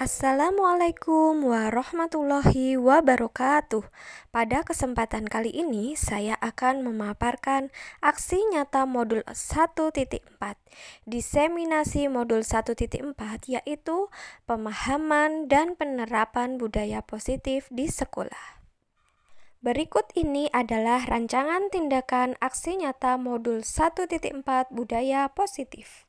Assalamualaikum warahmatullahi wabarakatuh. Pada kesempatan kali ini, saya akan memaparkan aksi nyata modul 1.4. Diseminasi modul 1.4 yaitu pemahaman dan penerapan budaya positif di sekolah. Berikut ini adalah rancangan tindakan aksi nyata modul 1.4 budaya positif.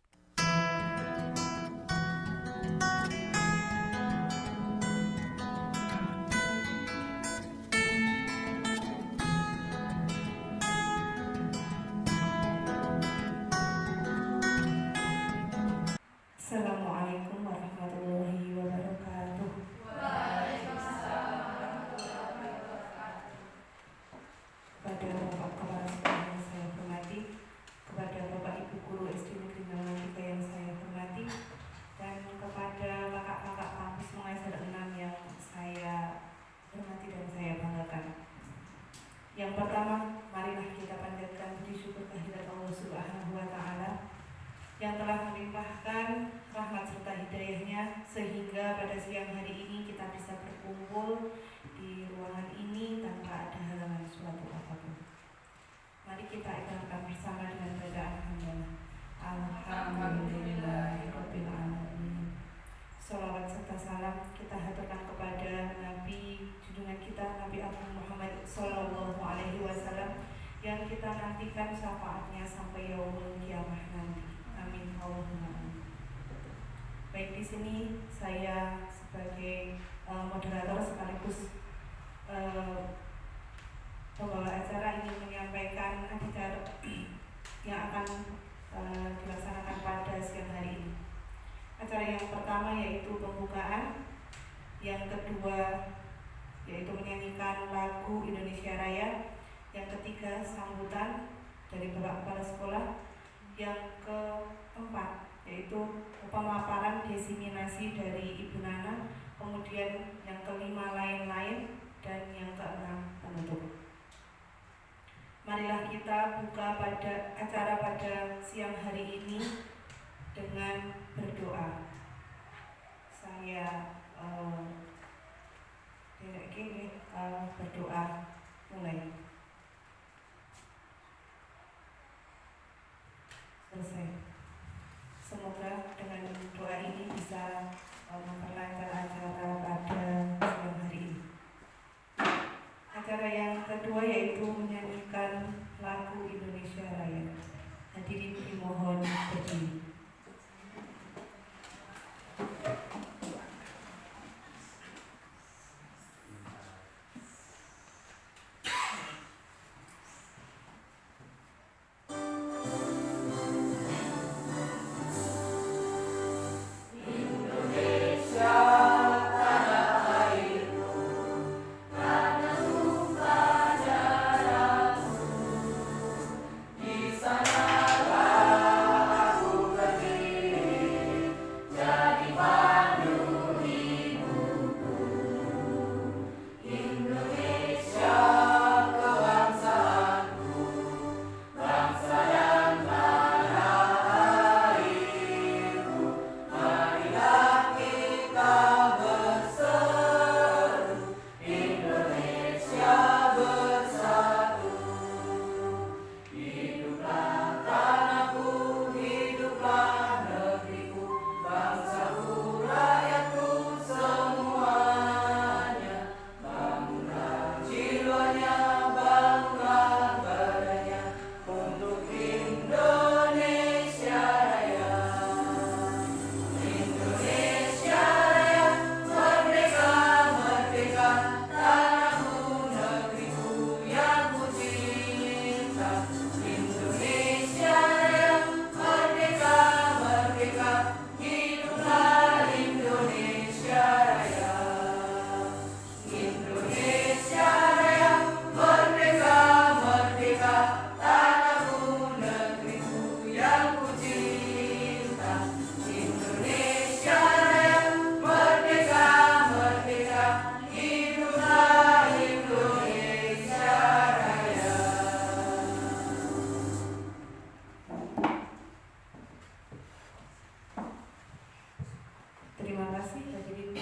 Assalamualaikum warahmatullahi wabarakatuh. Kepada Bapak Kepala Sekolah yang saya hormati, kepada Bapak Ibu Guru SD Negeri 3 yang saya hormati, dan kepada kakak-kakak kampus Mengajar 6 yang saya hormati dan saya banggakan. Yang pertama, marilah kita panjatkan puji syukur kehadirat Allah Subhanahu wa Ta'ala yang telah melimpahkan rahmat serta hidayahnya sehingga pada siang hari ini kita bisa berkumpul di ruangan ini tanpa ada halangan suatu apapun. Mari kita ikrarkan bersama dengan bacaan hamdalah. Alhamdulillahirabbil alamin. Shalawat serta salam kita haturkan kepada Nabi junjungan kita Nabi Agung Muhammad sallallahu alaihi wasallam yang kita nantikan syafaatnya sampai yaumul kiamah nanti. Amin Allahumma amin. Baik, di sini saya sebagai moderator sekaligus pembawa acara ingin menyampaikan acara yang akan dilaksanakan pada siang hari ini. Acara yang pertama yaitu pembukaan, yang kedua yaitu menyanyikan lagu Indonesia Raya, yang ketiga sambutan dari Bapak Kepala Sekolah, yang keempat yaitu pemaparan diseminasi dari Ibu Nana, kemudian yang kelima lain-lain, dan yang keenam penutup. Marilah kita buka pada acara pada siang hari ini dengan berdoa. Saya berdoa mulai. Selesai. Semoga dengan doa ini bisa memperlancar acara pada siang hari ini. Acara yang kedua yaitu menyanyikan lagu Indonesia Raya. Hadirin dimohon berdiri. Terima kasih hadirin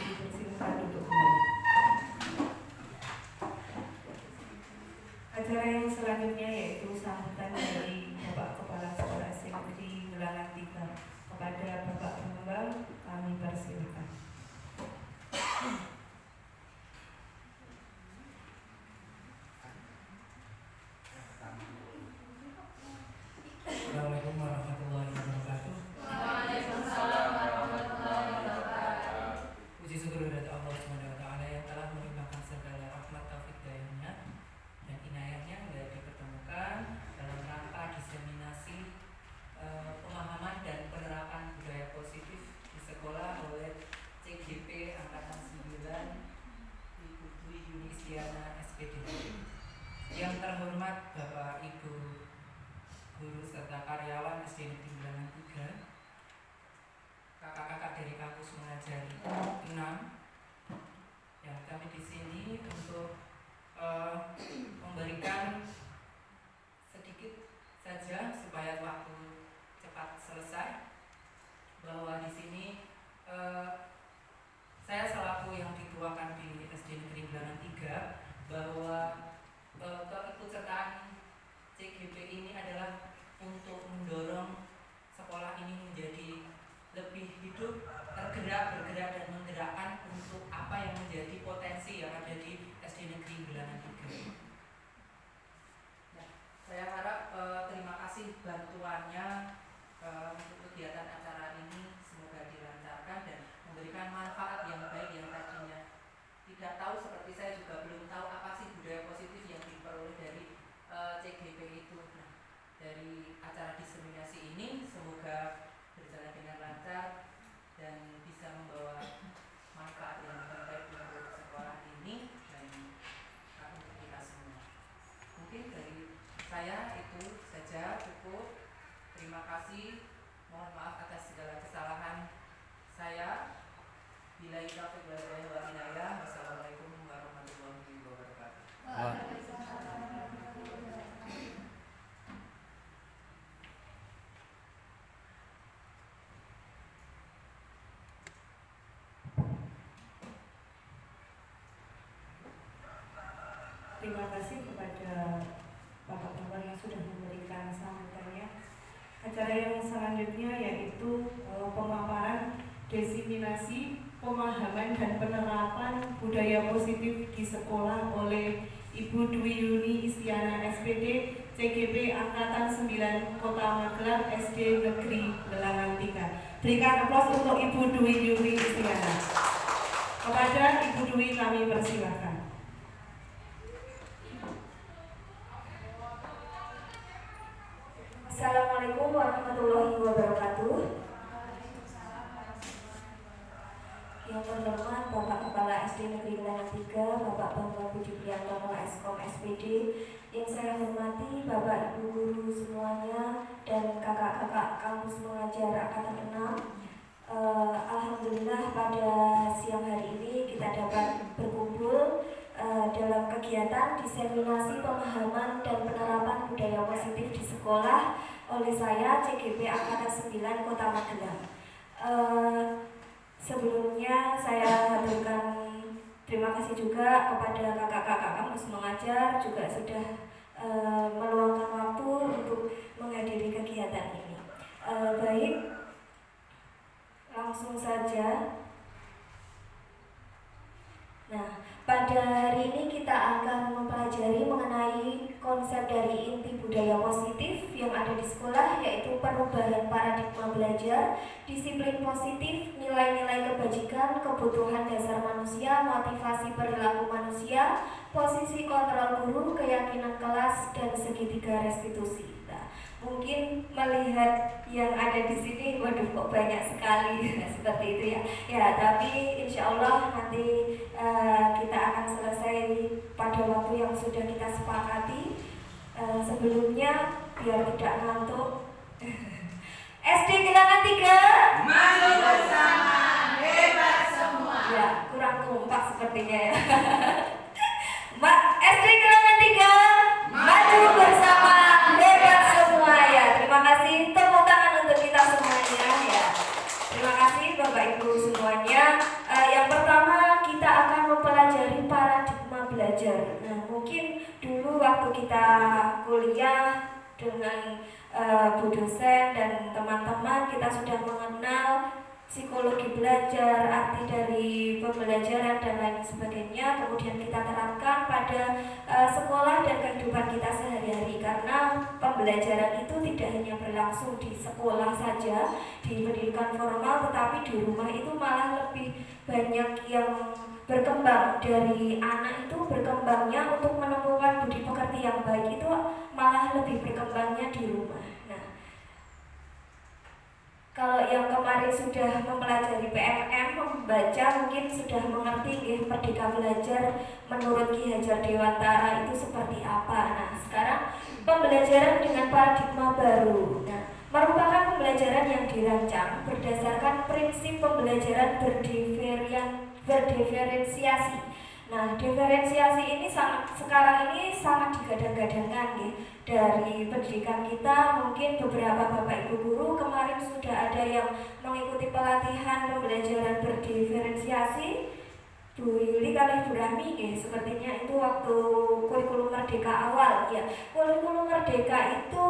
kampus mengajar 6. Ya, kami di sini untuk memberikan sedikit saja supaya waktu cepat selesai, bahwa di sini saya selaku yang dituakan di SD Negeri Gelangan 3, bahwa keikutsertaan CGP ini adalah untuk mendorong sekolah ini menjadi lebih hidup, bergerak dan menggerakkan untuk apa yang menjadi potensi yang ada di SD Negeri Gelangan 3. Nah, saya harap terima kasih bantuannya untuk kegiatan acara ini, semoga dilancarkan dan memberikan manfaat yang baik yang tadinya tidak tahu, seperti saya juga belum tahu apa sih budaya positif yang diperoleh dari CGP itu. Nah, dari acara diseminasi ini semoga berjalan dengan lancar dan bisa membawa manfaat yang terbaik untuk sekolah ini dan untuk kita semua. Mungkin dari saya itu saja, cukup. Terima kasih. Mohon maaf atas segala kesalahan saya. Billahi taufiq wal hidayah. Wassalamualaikum warahmatullahi wabarakatuh. Terima kasih kepada Bapak-Bapak yang sudah memberikan sambutannya. Acara yang selanjutnya yaitu pemaparan diseminasi pemahaman dan penerapan budaya positif di sekolah oleh Ibu Dwi Yuni Istiana SPD CGP Angkatan 9 Kota Magelang SD Negeri Gelangan 3. Berikan aplaus untuk Ibu Dwi Yuni Istiana. Kepada Ibu Dwi kami persilakan. Assalamualaikum warahmatullahi wabarakatuh. Yang terhormat Bapak Kepala SD Negeri Gelangan 3, Bapak Bambang Budi Priantono Eskom SPD, yang saya hormati Bapak Ibu guru semuanya dan kakak-kakak kampus mengajar angkatan 6. Alhamdulillah pada siang hari ini kita dapat berkumpul dalam kegiatan diseminasi pemahaman dan penerapan budaya positif di sekolah oleh saya CGP Angkatan 9 Kota Magelang. Sebelumnya saya haturkan terima kasih juga kepada kakak-kakak kampus mengajar juga sudah meluangkan waktu untuk menghadiri kegiatan ini. Baik, langsung saja. Nah, pada hari ini kita akan mempelajari mengenai konsep dari inti budaya positif yang ada di sekolah, yaitu perubahan paradigma belajar, disiplin positif, nilai-nilai kebajikan, kebutuhan dasar manusia, motivasi perilaku manusia, posisi kontrol guru, keyakinan kelas, dan segitiga restitusi. Nah, mungkin melihat yang ada di sini, waduh kok banyak sekali seperti itu ya. Ya, tapi insya Allah nanti kita akan selesai pada waktu yang sudah kita sepakati. Sebelumnya biar tidak ngantuk, SD Gelangan 3 maju bersama, hebat semua. Ya, kurang kompak sepertinya ya. Mbak, SD Gelangan 3 maju bersama, hebat semua ya. Terima kasih, tepuk tangan untuk kita semuanya ya. Terima kasih Bapak Ibu semuanya. Yang pertama kita akan mempelajari paradigma belajar. Nah, mungkin dulu waktu kita kuliah dengan Bu dosen dan teman-teman, kita sudah mengenal psikologi belajar, arti dari pembelajaran dan lain sebagainya. Kemudian kita terapkan pada sekolah dan kehidupan kita sehari-hari, karena pembelajaran itu tidak hanya berlangsung di sekolah saja, di pendidikan formal, tetapi di rumah itu malah lebih banyak yang berkembang. Dari anak itu berkembangnya untuk menemukan budi pekerti yang baik itu malah lebih berkembangnya di rumah. Nah, kalau yang kemarin sudah mempelajari PMM, membaca, mungkin sudah mengerti Merdeka Belajar menurut Ki Hajar Dewantara itu seperti apa. Nah, sekarang pembelajaran dengan paradigma baru. Nah, merupakan pembelajaran yang dirancang berdasarkan prinsip pembelajaran berdiferensiasi. Nah, diferensiasi ini sekarang ini sangat digadang-gadangkan ya. Dari pendidikan kita, mungkin beberapa Bapak Ibu guru kemarin sudah ada yang mengikuti pelatihan pembelajaran berdiferensiasi. Bu Yuli kali Bu Rami ya, sepertinya itu waktu kurikulum merdeka awal ya. Kurikulum merdeka itu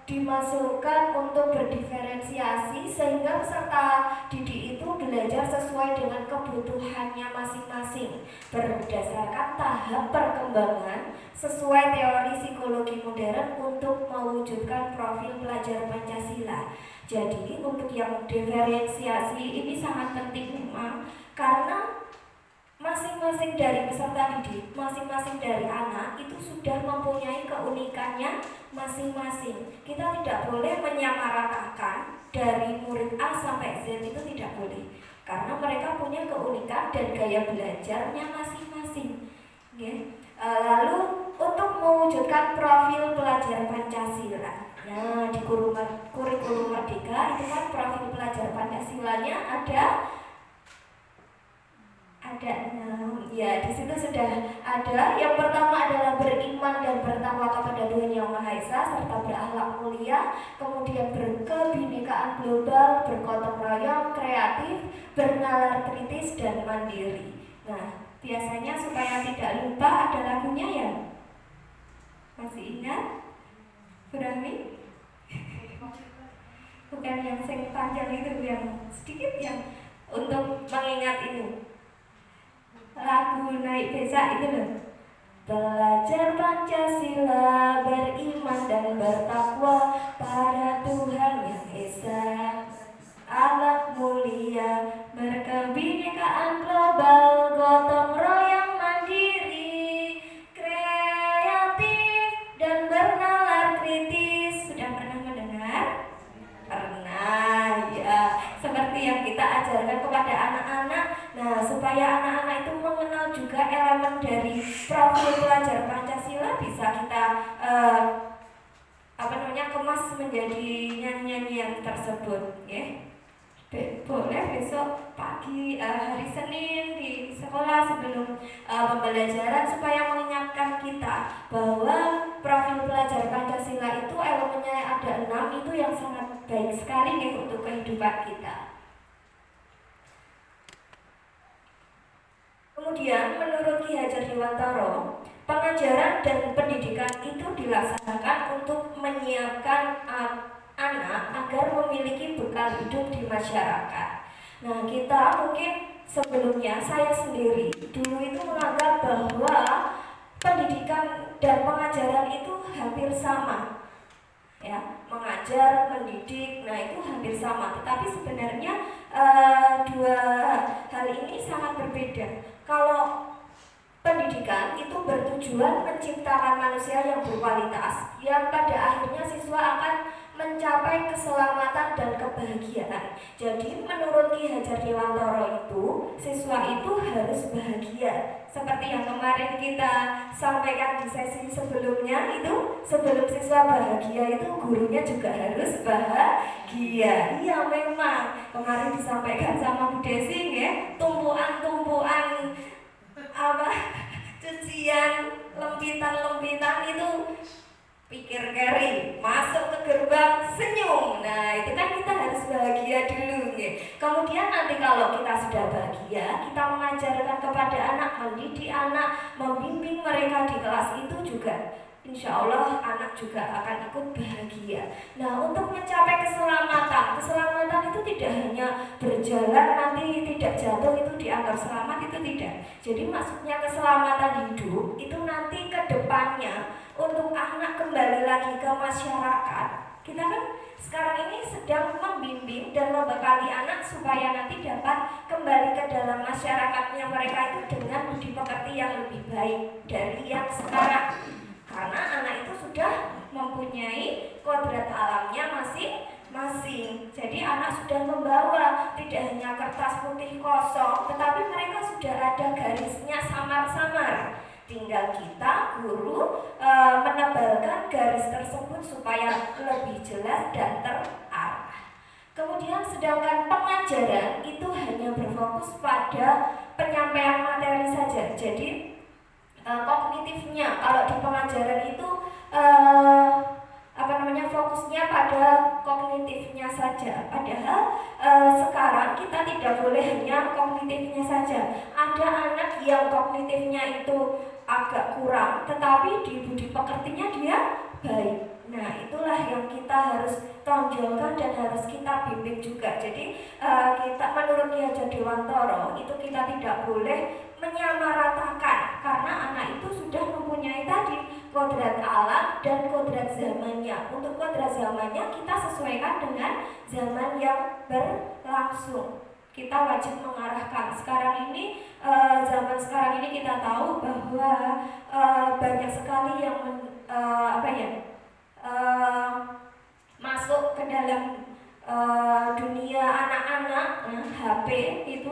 dimasukkan untuk berdiferensiasi sehingga peserta didik itu belajar sesuai dengan kebutuhannya masing-masing berdasarkan tahap perkembangan sesuai teori psikologi modern untuk mewujudkan profil pelajar Pancasila. Jadi untuk yang diferensiasi ini sangat penting memang, karena masing-masing dari peserta didik, masing-masing dari anak itu sudah mempunyai keunikannya masing-masing. Kita tidak boleh menyamaratakan dari murid A sampai Z, itu tidak boleh, karena mereka punya keunikan dan gaya belajarnya masing-masing. Lalu untuk mewujudkan profil pelajar Pancasila, nah di kurikulum merdeka itu kan profil pelajar Pancasilanya ada ya, di situ sudah ada. Yang pertama adalah beriman dan bertakwa kepada Tuhan Yang Maha Esa serta berakhlak mulia, kemudian berkebinekaan global, bergotong royong, kreatif, bernalar kritis dan mandiri. Nah, biasanya supaya tidak lupa ada lagunya ya. Masih ingat? Bu Rami? Bukan yang sing panjang itu, yang sedikit yang untuk mengingat ini. Lagu naik becak itu loh. Belajar Pancasila, beriman dan bertakwa pada Tuhan Yang Esa, akhlak mulia, berkebinekaan global, gotong royong mandiri, kreatif dan bernalar kritis. Sudah pernah mendengar? Pernah ya, seperti yang kita ajarkan kepada anak-anak. Nah, supaya anak-anak itu mengenal juga elemen dari profil pelajar Pancasila, bisa kita kemas menjadi nyanyian tersebut ya. Boleh besok pagi hari Senin di sekolah sebelum pembelajaran, supaya mengingatkan kita bahwa profil pelajar Pancasila itu elemennya ada 6, itu yang sangat baik sekali nih untuk kehidupan kita. Kemudian menurut Ki Hajar Dewantara, pengajaran dan pendidikan itu dilaksanakan untuk menyiapkan anak agar memiliki bekal hidup di masyarakat. Nah, kita mungkin sebelumnya, saya sendiri dulu itu menganggap bahwa pendidikan dan pengajaran itu hampir sama ya, mengajar, mendidik, nah itu hampir sama. Tetapi sebenarnya dua hal ini sangat berbeda. Kalau pendidikan itu bertujuan menciptakan manusia yang berkualitas, yang pada akhirnya siswa akan mencapai keselamatan dan kebahagiaan. Jadi menurut Ki Hajar Dewantara itu, siswa itu harus bahagia. Seperti yang kemarin kita sampaikan di sesi sebelumnya, itu sebelum siswa bahagia itu gurunya juga harus bahagia. Iya memang, kemarin disampaikan sama Bu Desi ya, tumpuan-tumpuan cucian, lempitan-lempitan itu pikir keri, masuk ke gerbang senyum. Nah itu kan kita harus bahagia dulu ya. Kemudian nanti kalau kita sudah bahagia, kita mengajarkan kepada anak, mendidik anak, membimbing mereka di kelas itu juga, insya Allah anak juga akan ikut bahagia. Nah untuk mencapai keselamatan itu tidak hanya berjalan nanti tidak jatuh itu dianggap selamat, itu tidak. Jadi maksudnya keselamatan hidup itu nanti ke depannya untuk anak kembali lagi ke masyarakat. Kita kan sekarang ini sedang membimbing dan membekali anak supaya nanti dapat kembali ke dalam masyarakatnya mereka itu dengan budi pekerti yang lebih baik dari yang sekarang. Karena anak itu sudah mempunyai kodrat alamnya masing-masing. Jadi anak sudah membawa tidak hanya kertas putih kosong, tetapi mereka sudah ada garisnya samar-samar. Tinggal kita guru menebalkan garis tersebut supaya lebih jelas dan terarah. Kemudian sedangkan pengajaran itu hanya berfokus pada penyampaian materi saja. Jadi kognitifnya kalau di pengajaran itu fokusnya pada kognitifnya saja. Padahal sekarang kita tidak boleh hanya kognitifnya saja. Ada anak yang kognitifnya itu agak kurang, tetapi di budi pekertinya dia baik. Nah, itulah yang kita harus tonjolkan dan harus kita bimbing juga. Jadi kita menurut Ki Hajar Dewantara itu kita tidak boleh menyamaratakan, karena anak itu sudah mempunyai tadi kodrat alam dan kodrat zamannya. Untuk kodrat zamannya kita sesuaikan dengan zaman yang berlangsung. Kita wajib mengarahkan. Sekarang ini zaman sekarang ini kita tahu bahwa banyak sekali yang masuk ke dalam dunia anak-anak. HP itu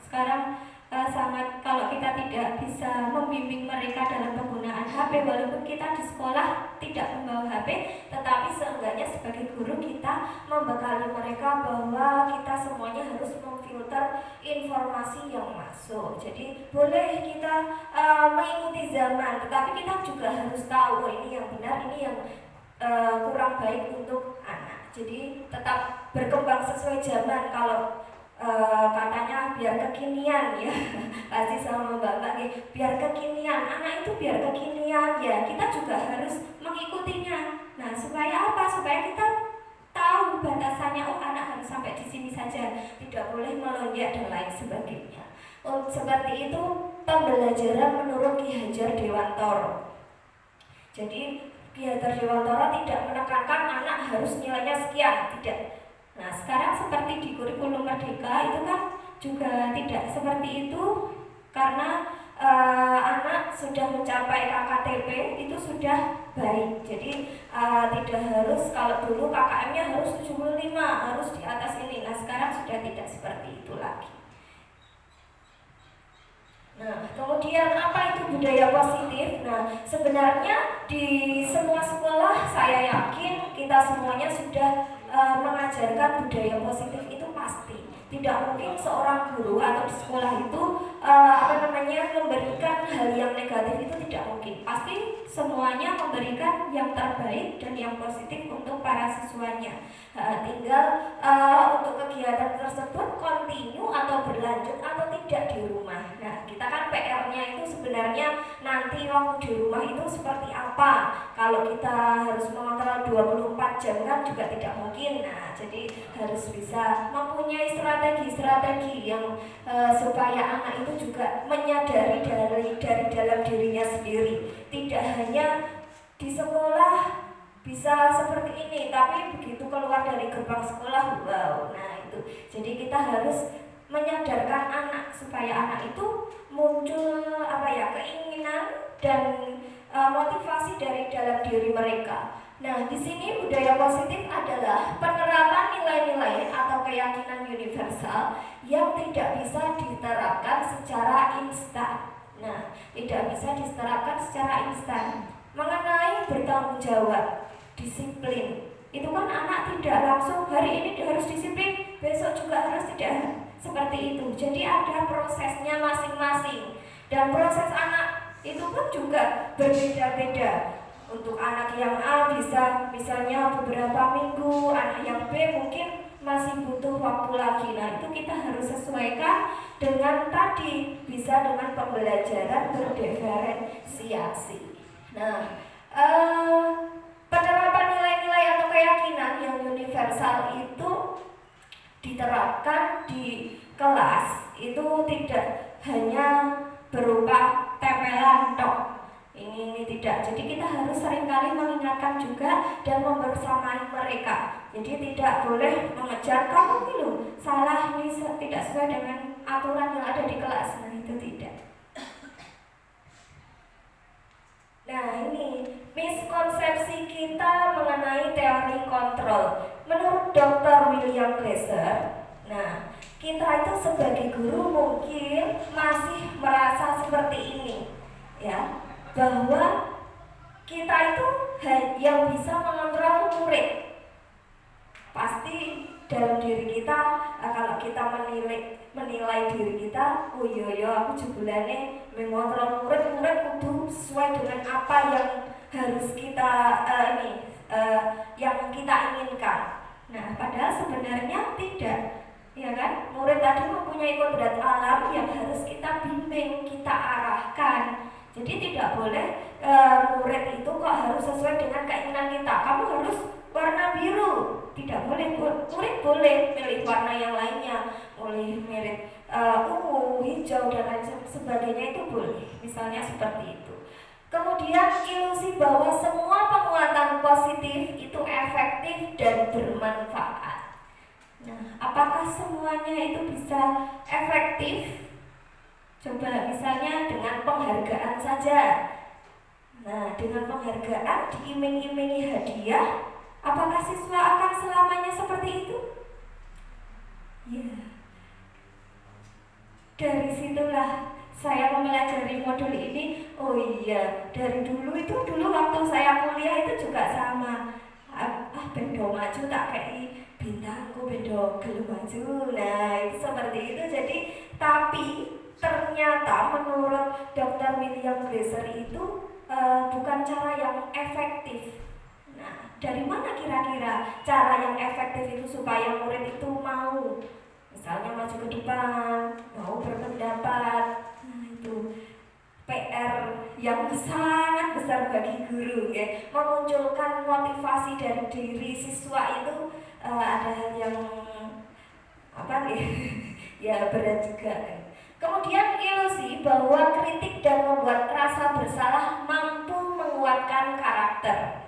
sekarang sangat, kalau kita tidak bisa membimbing mereka dalam penggunaan HP, walaupun kita di sekolah tidak membawa HP, tetapi seenggaknya sebagai guru kita membekali mereka bahwa kita semuanya harus memfilter informasi yang masuk. Jadi boleh kita mengikuti zaman, tetapi kita juga harus tahu ini yang benar, ini yang kurang baik untuk anak. Jadi tetap berkembang sesuai zaman. Kalau katanya biar kekinian ya, pasti sama mbak-mbak biar kekinian, anak itu biar kekinian ya, kita juga harus mengikutinya. Nah, supaya apa? Supaya kita tahu batasannya. Oh, anak harus sampai di sini saja, tidak boleh melonjak dan lain sebagainya. Seperti itu pembelajaran menurut Ki Hajar Dewantara. Jadi Ki Hajar Dewantara tidak menekankan anak harus nilainya sekian, tidak. Nah, sekarang seperti di kurikulum Merdeka itu kan juga tidak seperti itu, karena anak sudah mencapai KKTP itu sudah baik. Jadi tidak harus, kalau dulu KKM-nya harus 75, harus di atas ini. Nah, sekarang sudah tidak seperti itu lagi. Nah, kemudian apa itu budaya positif? Nah, sebenarnya di semua sekolah saya yakin kita semuanya sudah mengajarkan budaya positif itu pasti. Tidak mungkin seorang guru atau di sekolah itu memberikan hal yang negatif, itu tidak mungkin. Pasti semuanya memberikan yang terbaik dan yang positif untuk para siswanya. Tinggal untuk kegiatan tersebut kontinu atau berlanjut atau tidak di rumah. Nah, kita kan PR-nya itu sebenarnya nanti waktu di rumah itu seperti apa. Kalau kita harus mengontrol 24 jam kan juga tidak mungkin. Nah, jadi harus bisa mempunyai strategi yang supaya anak itu juga menyadari dari dalam dirinya sendiri. Tidak hanya di sekolah bisa seperti ini, tapi begitu keluar dari gerbang sekolah, wow. Nah, itu. Jadi kita harus menyadarkan anak supaya anak itu muncul keinginan dan motivasi dari dalam diri mereka. Nah, di sini budaya positif adalah penerapan nilai-nilai atau keyakinan universal yang tidak bisa diterapkan secara instan. Nah, tidak bisa diterapkan secara instan. Mengenai bertanggung jawab, disiplin, itu kan anak tidak langsung hari ini harus disiplin, besok juga harus tidak seperti itu. Jadi ada prosesnya masing-masing, dan proses anak itu pun juga berbeda-beda. Untuk anak yang A bisa misalnya beberapa minggu, anak yang B mungkin masih butuh waktu lagi. Nah, itu kita harus sesuaikan dengan tadi, bisa dengan pembelajaran berdiferensiasi. Nah, penerapan nilai-nilai atau keyakinan yang universal itu diterapkan di kelas itu tidak hanya berupa tempelan tok. Ini tidak. Jadi kita harus seringkali mengingatkan juga dan membersamai mereka. Jadi tidak boleh mengejar kamu dulu salah, ini tidak sesuai dengan aturan yang ada di kelas. Nah, itu tidak. Nah, ini miskonsepsi kita mengenai teori kontrol. Menurut Dr. William Glasser, nah, kita itu sebagai guru mungkin masih merasa seperti ini. ya, bahwa kita itu yang bisa mengontrol murid. Pasti dalam diri kita, kalau kita menilai diri kita, oh iya aku jebulane mengontrol murid kudu sesuai dengan apa yang harus kita yang kita inginkan. Nah, padahal sebenarnya tidak, ya kan? Murid tadi mempunyai kodrat alam yang harus kita bimbing, kita arahkan. Jadi tidak boleh murid itu kok harus sesuai dengan keinginan kita. Kamu harus warna biru, tidak boleh. Murid boleh pilih warna yang lainnya, boleh mirip ungu, hijau dan lain sebagainya, itu boleh. Misalnya seperti itu. Kemudian ilusi bahwa semua penguatan positif itu efektif dan bermanfaat. Nah, apakah semuanya itu bisa efektif? Coba misalnya dengan penghargaan saja. Nah, dengan penghargaan diiming-imingi hadiah, apakah siswa akan selamanya seperti itu? Ya. Dari situlah saya mempelajari modul ini. Oh iya, dari dulu waktu saya kuliah itu juga sama. Bendo maju tak kayak bintangku, bendo gelem maju. Nah, itu seperti itu. Jadi, tapi ternyata menurut Dr. William Glaser itu bukan cara yang efektif. Nah, dari mana kira-kira cara yang efektif itu supaya murid itu mau, misalnya maju ke depan, mau berpendapat? Nah, itu PR yang sangat besar bagi guru, ya. Memunculkan motivasi dari diri siswa itu ada hal yang ya berat juga. Kemudian ilusi bahwa kritik dan membuat rasa bersalah mampu menguatkan karakter.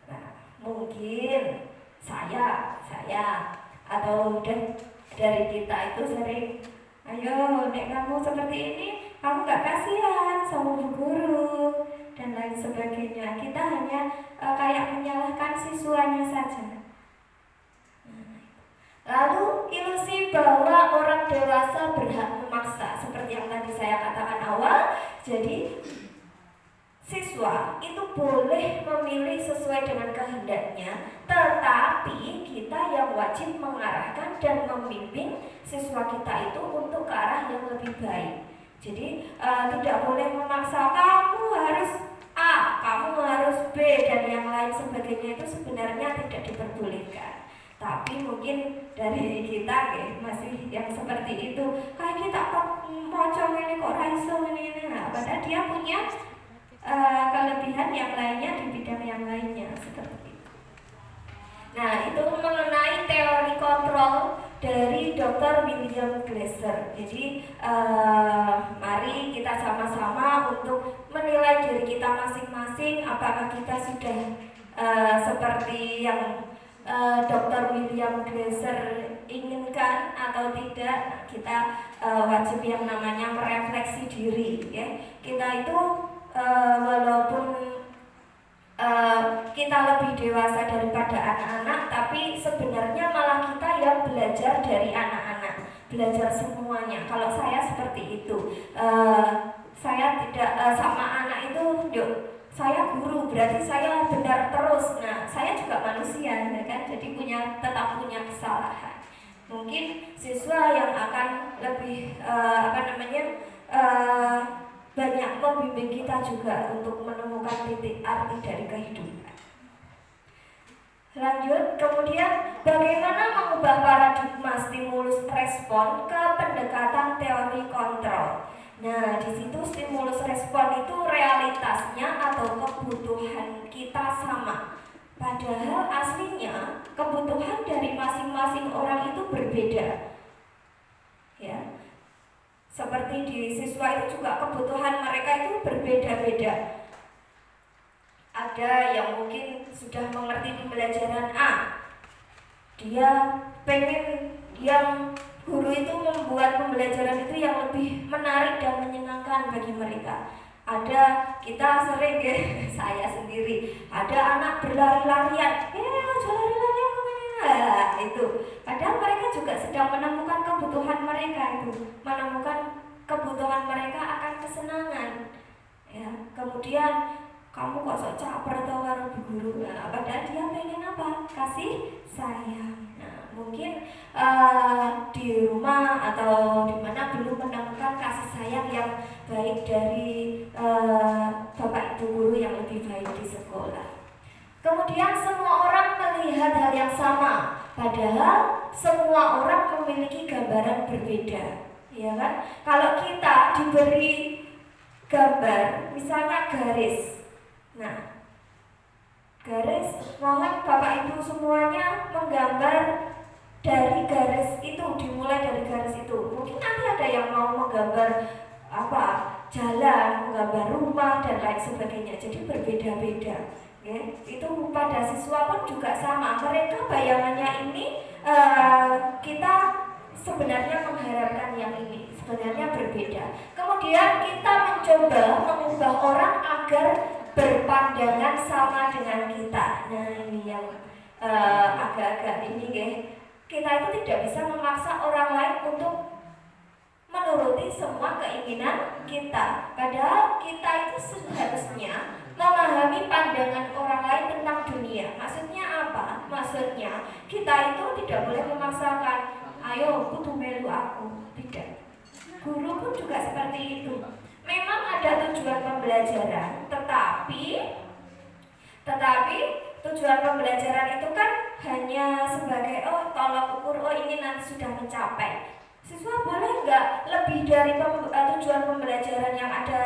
Nah, mungkin saya atau dari kita itu sering, ayo nek kamu seperti ini, kamu gak kasihan sama bu guru dan lain sebagainya. Kita hanya kayak menyalahkan siswanya saja. Lalu ilusi bahwa orang dewasa berhak memaksa, seperti yang tadi saya katakan awal. Jadi siswa itu boleh memilih sesuai dengan kehendaknya, tetapi kita yang wajib mengarahkan dan membimbing siswa kita itu untuk ke arah yang lebih baik. Jadi tidak boleh memaksa kamu harus A, kamu harus B, dan yang lain sebagainya, itu sebenarnya tidak diperbolehkan. Tapi mungkin dari kita masih yang seperti itu, kayak kita kok mocong ini kok raiso ini. Nah, padahal dia punya kelebihan yang lainnya di bidang yang lainnya, seperti itu. Nah, itu mengenai teori kontrol dari Dr. William Glaser. Jadi mari kita sama-sama untuk menilai diri kita masing-masing, apakah kita sudah seperti yang Dr. William Glaser inginkan atau tidak. Nah, kita wajib yang namanya merefleksi diri, ya. Kita itu walaupun kita lebih dewasa daripada anak-anak, tapi sebenarnya malah kita yang belajar dari anak-anak, belajar semuanya. Kalau saya seperti itu, saya tidak sama anak itu, saya guru, berarti saya benar terus. Nah, saya juga manusia, ya kan? Jadi tetap punya kesalahan. Mungkin siswa yang akan lebih banyak membimbing kita juga untuk menemukan titik arti dari kehidupan. Lanjut, kemudian bagaimana mengubah paradigma stimulus respon ke pendekatan teori kontrol. Nah, di situ stimulus respon itu realitasnya atau kebutuhan kita sama. Padahal aslinya kebutuhan dari masing-masing orang itu berbeda. Ya. Seperti di siswa itu juga kebutuhan mereka itu berbeda-beda. Ada yang mungkin sudah mengerti pembelajaran A, dia pengen yang guru itu membuat pembelajaran itu yang lebih menarik dan menyenangkan bagi mereka. Ada, kita sering saya sendiri, ada anak berlari-larian, lari-larian itu. Padahal mereka juga sedang menemukan kebutuhan mereka itu, menemukan kebutuhan mereka akan kesenangan. Ya, kemudian kamu kok sok caper atau karo bu guru, nah, padahal dia pengen apa? Kasih sayang. Nah, mungkin di rumah atau di mana belum menemukan kasih sayang yang baik dari bapak ibu guru yang lebih baik di sekolah. Kemudian semua orang melihat hal yang sama, padahal semua orang memiliki gambaran berbeda, ya kan? Kalau kita diberi gambar, misalnya garis. Nah, garis, mohon Bapak Ibu semuanya menggambar dari garis itu, dimulai dari garis itu. Mungkin nanti ada yang mau menggambar apa? Jalan, menggambar rumah dan lain sebagainya. Jadi berbeda-beda. Ya, itu pada siswa pun juga sama. Mereka bayangannya ini kita sebenarnya mengharapkan yang ini, sebenarnya berbeda. Kemudian kita mencoba mengubah orang agar berpandangan sama dengan kita. Nah, ini yang agak-agak ini ya. Kita itu tidak bisa memaksa orang lain untuk menuruti semua keinginan kita. Padahal kita itu seharusnya memahami pandangan orang lain tentang dunia. Maksudnya apa? Maksudnya kita itu tidak boleh memaksakan, ayo kudu melu aku. Tidak. Guru pun juga seperti itu. Memang ada tujuan pembelajaran, tetapi tujuan pembelajaran itu kan hanya sebagai tolak ukur, ini nanti sudah mencapai. Siswa boleh nggak lebih dari tujuan pembelajaran yang ada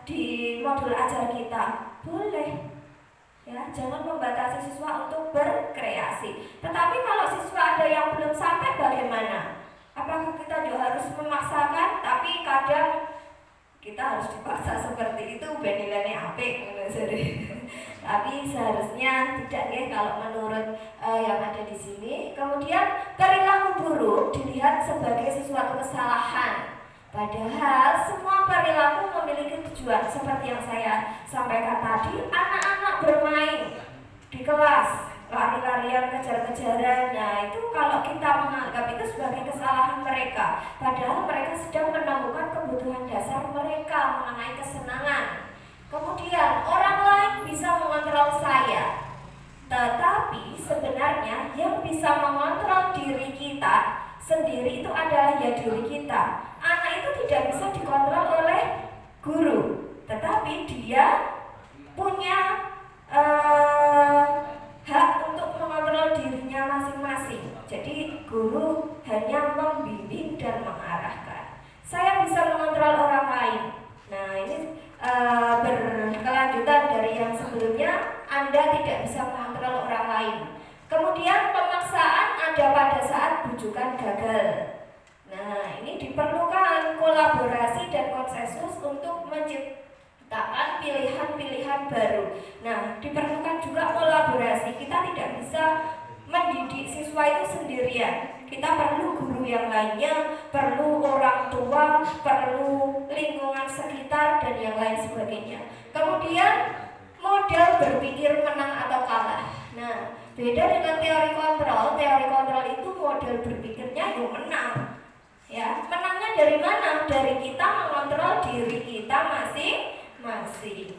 di modul ajar kita? Boleh. Ya, jangan membatasi siswa untuk berkreasi. Tetapi kalau siswa ada yang belum sampai bagaimana? Apakah kita juga harus memaksakan? Tapi kadang kita harus dipaksa seperti itu ben nilainya apik. Tapi seharusnya tidak ya kalau menurut yang ada di sini. Kemudian perilaku buruk dilihat sebagai sesuatu kesalahan. Padahal semua perilaku memiliki tujuan. Seperti yang saya sampaikan tadi, anak-anak bermain di kelas, lari-larian, kejar-kejaran. Nah, itu kalau kita menganggap itu sebagai kesalahan mereka, padahal mereka sedang menemukan kebutuhan dasar mereka mengenai kesenangan. Kemudian orang lain bisa mengontrol saya, tetapi sebenarnya yang bisa mengontrol diri kita sendiri itu adalah ya diri kita. Anak itu tidak bisa dikontrol oleh guru, tetapi dia punya hak untuk mengontrol dirinya masing-masing. Jadi guru hanya membimbing dan mengarahkan. Saya bisa mengontrol orang lain. Nah, ini berkelanjutan dari yang sebelumnya. Anda tidak bisa mengontrol orang lain. Kemudian pemaksaan ada pada saat bujukan gagal. Nah, ini diperlukan kolaborasi dan konsensus untuk menciptakan pilihan-pilihan baru. Nah, diperlukan juga kolaborasi. Kita tidak bisa mendidik siswa itu sendirian. Kita perlu guru yang lainnya, perlu orang tua, perlu lingkungan sekitar dan yang lain sebagainya. Kemudian model berpikir menang atau kalah. Nah, beda dengan teori kontrol. Teori kontrol itu model berpikirnya yang menang. Ya, menangnya dari mana? Dari kita mengontrol diri kita masing-masing.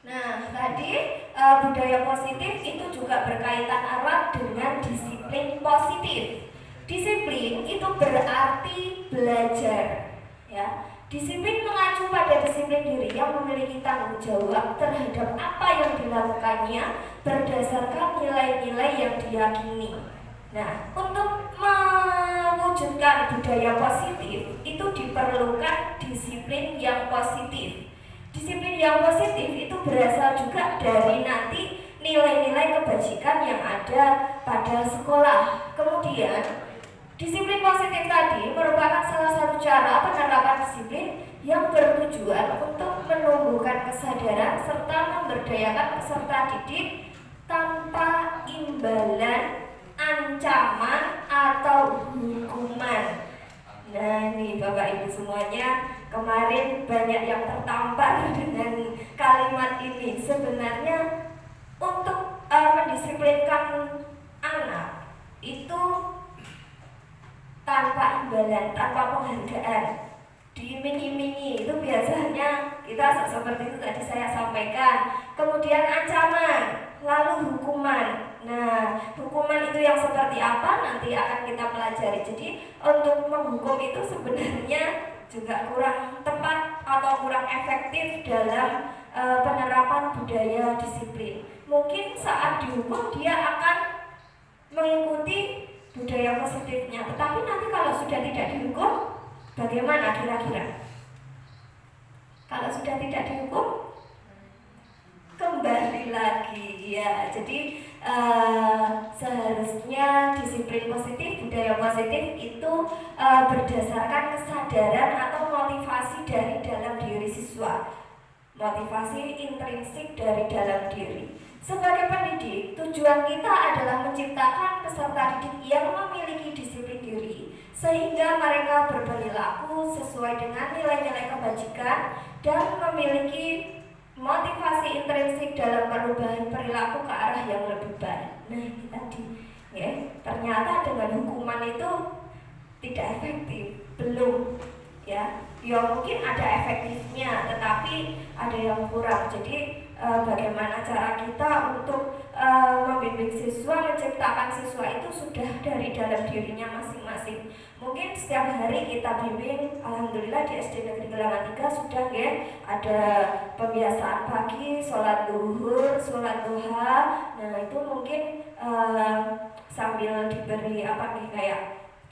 Nah, tadi budaya positif itu juga berkaitan erat dengan disiplin positif. Disiplin itu berarti belajar, ya. Disiplin mengacu pada disiplin diri yang memiliki tanggung jawab terhadap apa yang dilakukannya berdasarkan nilai-nilai yang diyakini. Nah, untuk mewujudkan budaya positif itu diperlukan disiplin yang positif. Disiplin yang positif itu berasal juga dari nanti nilai-nilai kebajikan yang ada pada sekolah. Kemudian disiplin positif tadi merupakan salah satu cara penerapan disiplin yang bertujuan untuk menumbuhkan kesadaran serta memberdayakan peserta didik tanpa imbalan, ancaman, atau hukuman. Nah, nih Bapak Ibu semuanya, kemarin banyak yang tertampar dengan kalimat ini. Sebenarnya untuk mendisiplinkan anak itu tanpa imbalan, tanpa penghargaan. diiming-imingi, itu biasanya kita seperti itu tadi saya sampaikan. Kemudian ancaman, lalu hukuman. Nah, hukuman itu yang seperti apa nanti akan kita pelajari. Jadi untuk menghukum itu sebenarnya juga kurang tepat atau kurang efektif dalam penerapan budaya disiplin. Mungkin saat dihukum dia akan mengikuti budaya positifnya, tetapi nanti kalau sudah tidak dihukum, bagaimana kira-kira? Kalau sudah tidak dihukum, kembali lagi ya. Jadi seharusnya disiplin positif, budaya positif itu berdasarkan kesadaran atau motivasi dari dalam diri siswa, motivasi intrinsik dari dalam diri. Sebagai pendidik, tujuan kita adalah menciptakan peserta didik yang memiliki disiplin diri, sehingga mereka berperilaku sesuai dengan nilai-nilai kebajikan dan memiliki motivasi intrinsik dalam perubahan perilaku ke arah yang lebih baik. Nah, ini tadi ya, ternyata dengan hukuman itu tidak efektif, belum ya. Ya mungkin ada efektifnya, tetapi ada yang kurang. Jadi bagaimana cara kita untuk membimbing siswa, menciptakan siswa itu sudah dari dalam dirinya masing-masing. Mungkin setiap hari kita bimbing, alhamdulillah di SD Negeri Gelangan 3 sudah ya, ada pembiasaan pagi, sholat duhur, sholat duha. Nah itu mungkin sambil diberi apa nih, kayak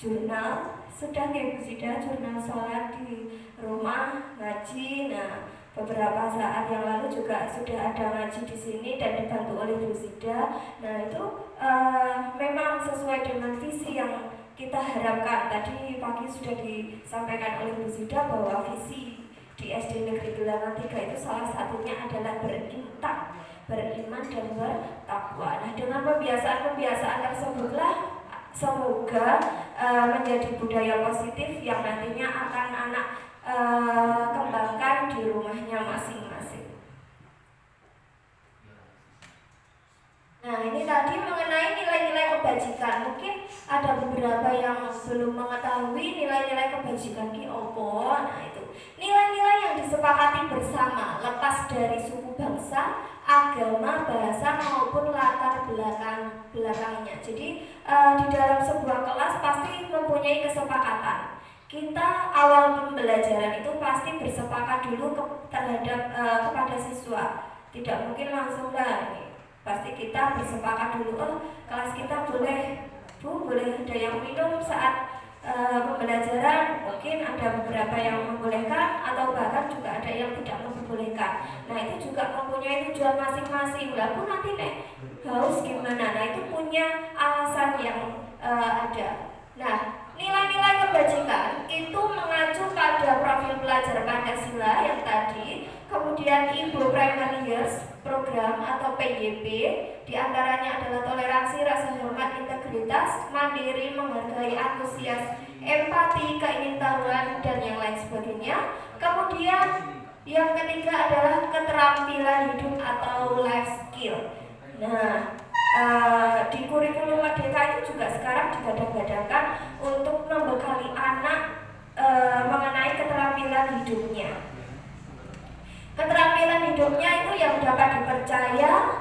jurnal, sudah ya Bu Zida, jurnal sholat di rumah, ngaji. Nah beberapa saat yang lalu juga sudah ada ngaji di sini dan dibantu oleh Bu Zida. Nah itu memang sesuai dengan visi yang kita harapkan. Tadi pagi sudah disampaikan oleh Bu Zida bahwa visi di SD Negeri Gelangan 3 itu salah satunya adalah beriman dan bertakwa. Nah dengan pembiasaan tersebutlah semoga menjadi budaya positif yang nantinya akan anak kembangkan di rumahnya masing-masing. Nah ini tadi mengenai nilai-nilai kebajikan. Mungkin ada beberapa yang belum mengetahui nilai-nilai kebajikan ki opo. Nah itu nilai-nilai yang disepakati bersama, lepas dari suku bangsa, agama, bahasa maupun latar belakangnya. Jadi di dalam sebuah kelas pasti mempunyai kesepakatan. Kita awal pembelajaran itu pasti bersepakat dulu kepada siswa. Tidak mungkin langsung lah ini. Pasti kita bersepakat dulu, oh kelas kita boleh ada yang minum saat pembelajaran. Mungkin ada beberapa yang membolehkan atau bahkan juga ada yang tidak membolehkan. Nah itu juga mempunyai tujuan masing-masing. Lalu nanti haus gimana? Nah itu punya alasan yang ada. Nah nilai-nilai kebajikan itu mengacu pada profil pelajar Pancasila yang tadi, kemudian Ibu Primary Years program atau PYP, diantaranya adalah toleransi, rasa hormat, integritas, mandiri, menghargai, antusias, empati, keingintahuan, dan yang lain sebagainya. Kemudian yang ketiga adalah keterampilan hidup atau life skill. Nah di kurikulum Merdeka itu juga sekarang digadang-gadangkan untuk membekali anak mengenai keterampilan hidupnya. Keterampilan hidupnya itu yang dapat dipercaya,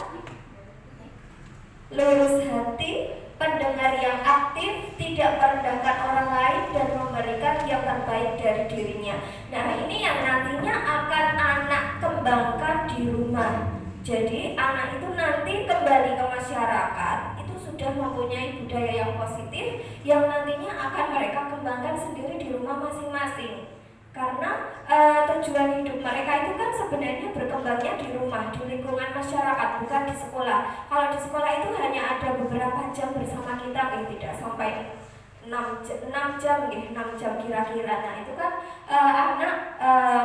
lurus hati, pendengar yang aktif, tidak merendahkan orang lain, dan memberikan yang terbaik dari dirinya. Nah ini yang nantinya akan anak kembangkan di rumah. Jadi anak itu nanti kembali ke masyarakat itu sudah mempunyai budaya yang positif yang nantinya akan mereka kembangkan sendiri di rumah masing-masing. Karena tujuan hidup mereka itu kan sebenarnya berkembangnya di rumah, di lingkungan masyarakat, bukan di sekolah. Kalau di sekolah itu hanya ada beberapa jam bersama kita, tidak sampai 6 jam kira-kira. Nah itu kan anak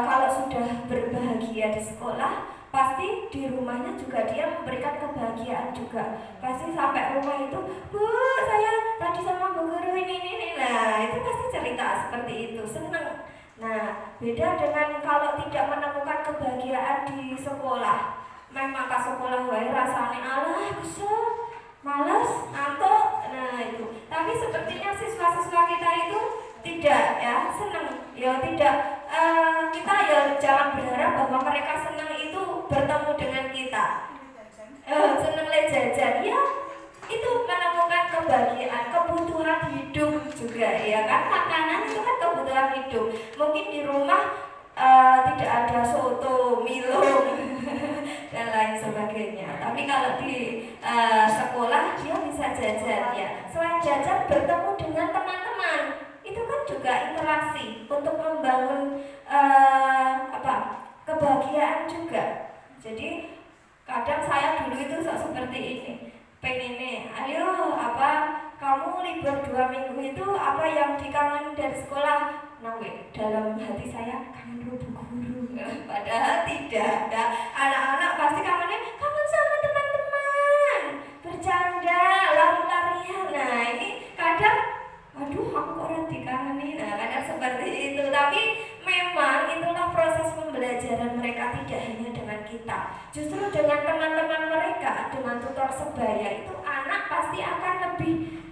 kalau sudah berbahagia di sekolah, pasti di rumahnya juga dia memberikan kebahagiaan juga. Pasti sampai rumah itu, Bu, saya tadi sama Bu Guru ini. Nah itu pasti cerita seperti itu, seneng. Nah beda dengan kalau tidak menemukan kebahagiaan di sekolah. Memang ke sekolah wae rasanya alah kesel, malas, ngantuk. Nah itu. Tapi sepertinya siswa-siswa kita itu tidak ya, seneng ya, tidak kita ya jangan berharap bahwa mereka senang itu bertemu dengan kita. Senang le jajan ya, itu menemukan kebahagiaan, kebutuhan hidup juga ya kan. Makanan itu kan kebutuhan hidup. Mungkin di rumah tidak ada soto, milo dan lain sebagainya. Tapi kalau di sekolah dia bisa jajan ya. Selain jajan, bertemu dengan teman-teman itu kan juga interaksi untuk membangun kebahagiaan juga. Jadi kadang saya dulu itu seperti ini, pengennya, ayo kamu libur 2 minggu itu apa yang dikangen dari sekolah? Dalam hati saya kangen guru. Padahal tidak ada. Anak-anak pasti kangen sama teman-teman, bercanda, lari-larian. Nah ini kadang, aduh aku kok dikangenin. Nah kadang seperti itu. Tapi memang itulah proses pembelajaran mereka, tidak hanya dengan kita. Justru dengan teman-teman mereka, dengan tutor sebaya itu anak pasti akan lebih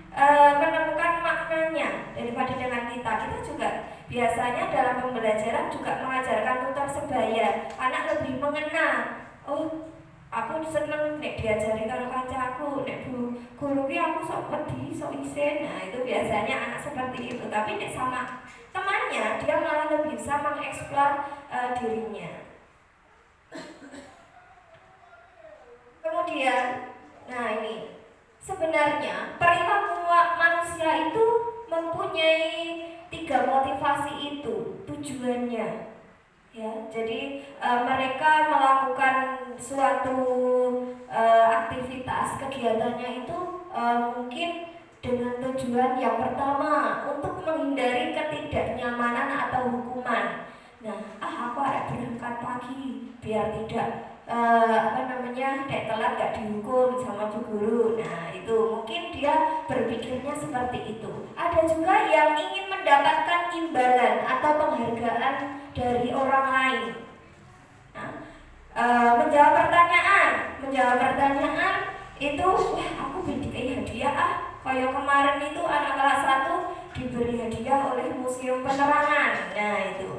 menemukan maknanya daripada dengan kita. Kita juga biasanya dalam pembelajaran juga mengajarkan tutor sebaya. Anak lebih mengenal. Oh, aku seneng nek diajari karo kancaku, nek guru ki aku sok wedi, sok isin. Nah, itu biasanya anak seperti itu. Tapi nek sama temannya, dia malah lebih bisa mengeksplor dirinya. Kemudian, nah ini sebenarnya perilaku manusia itu mempunyai 3 motivasi itu tujuannya. Ya, jadi mereka melakukan suatu aktivitas kegiatannya itu mungkin dengan tujuan yang pertama untuk menghindari ketidaknyamanan atau hukuman. Nah, aku harus berangkat pagi biar tidak nek telat gak dihukum sama bu guru. Nah itu mungkin dia berpikirnya seperti itu. Ada juga yang ingin mendapatkan imbalan atau penghargaan dari orang lain. Nah, menjawab pertanyaan itu, wah aku bintikai hadiah kayak kemarin itu anak kelas 1 diberi hadiah oleh Museum Penerangan. Nah itu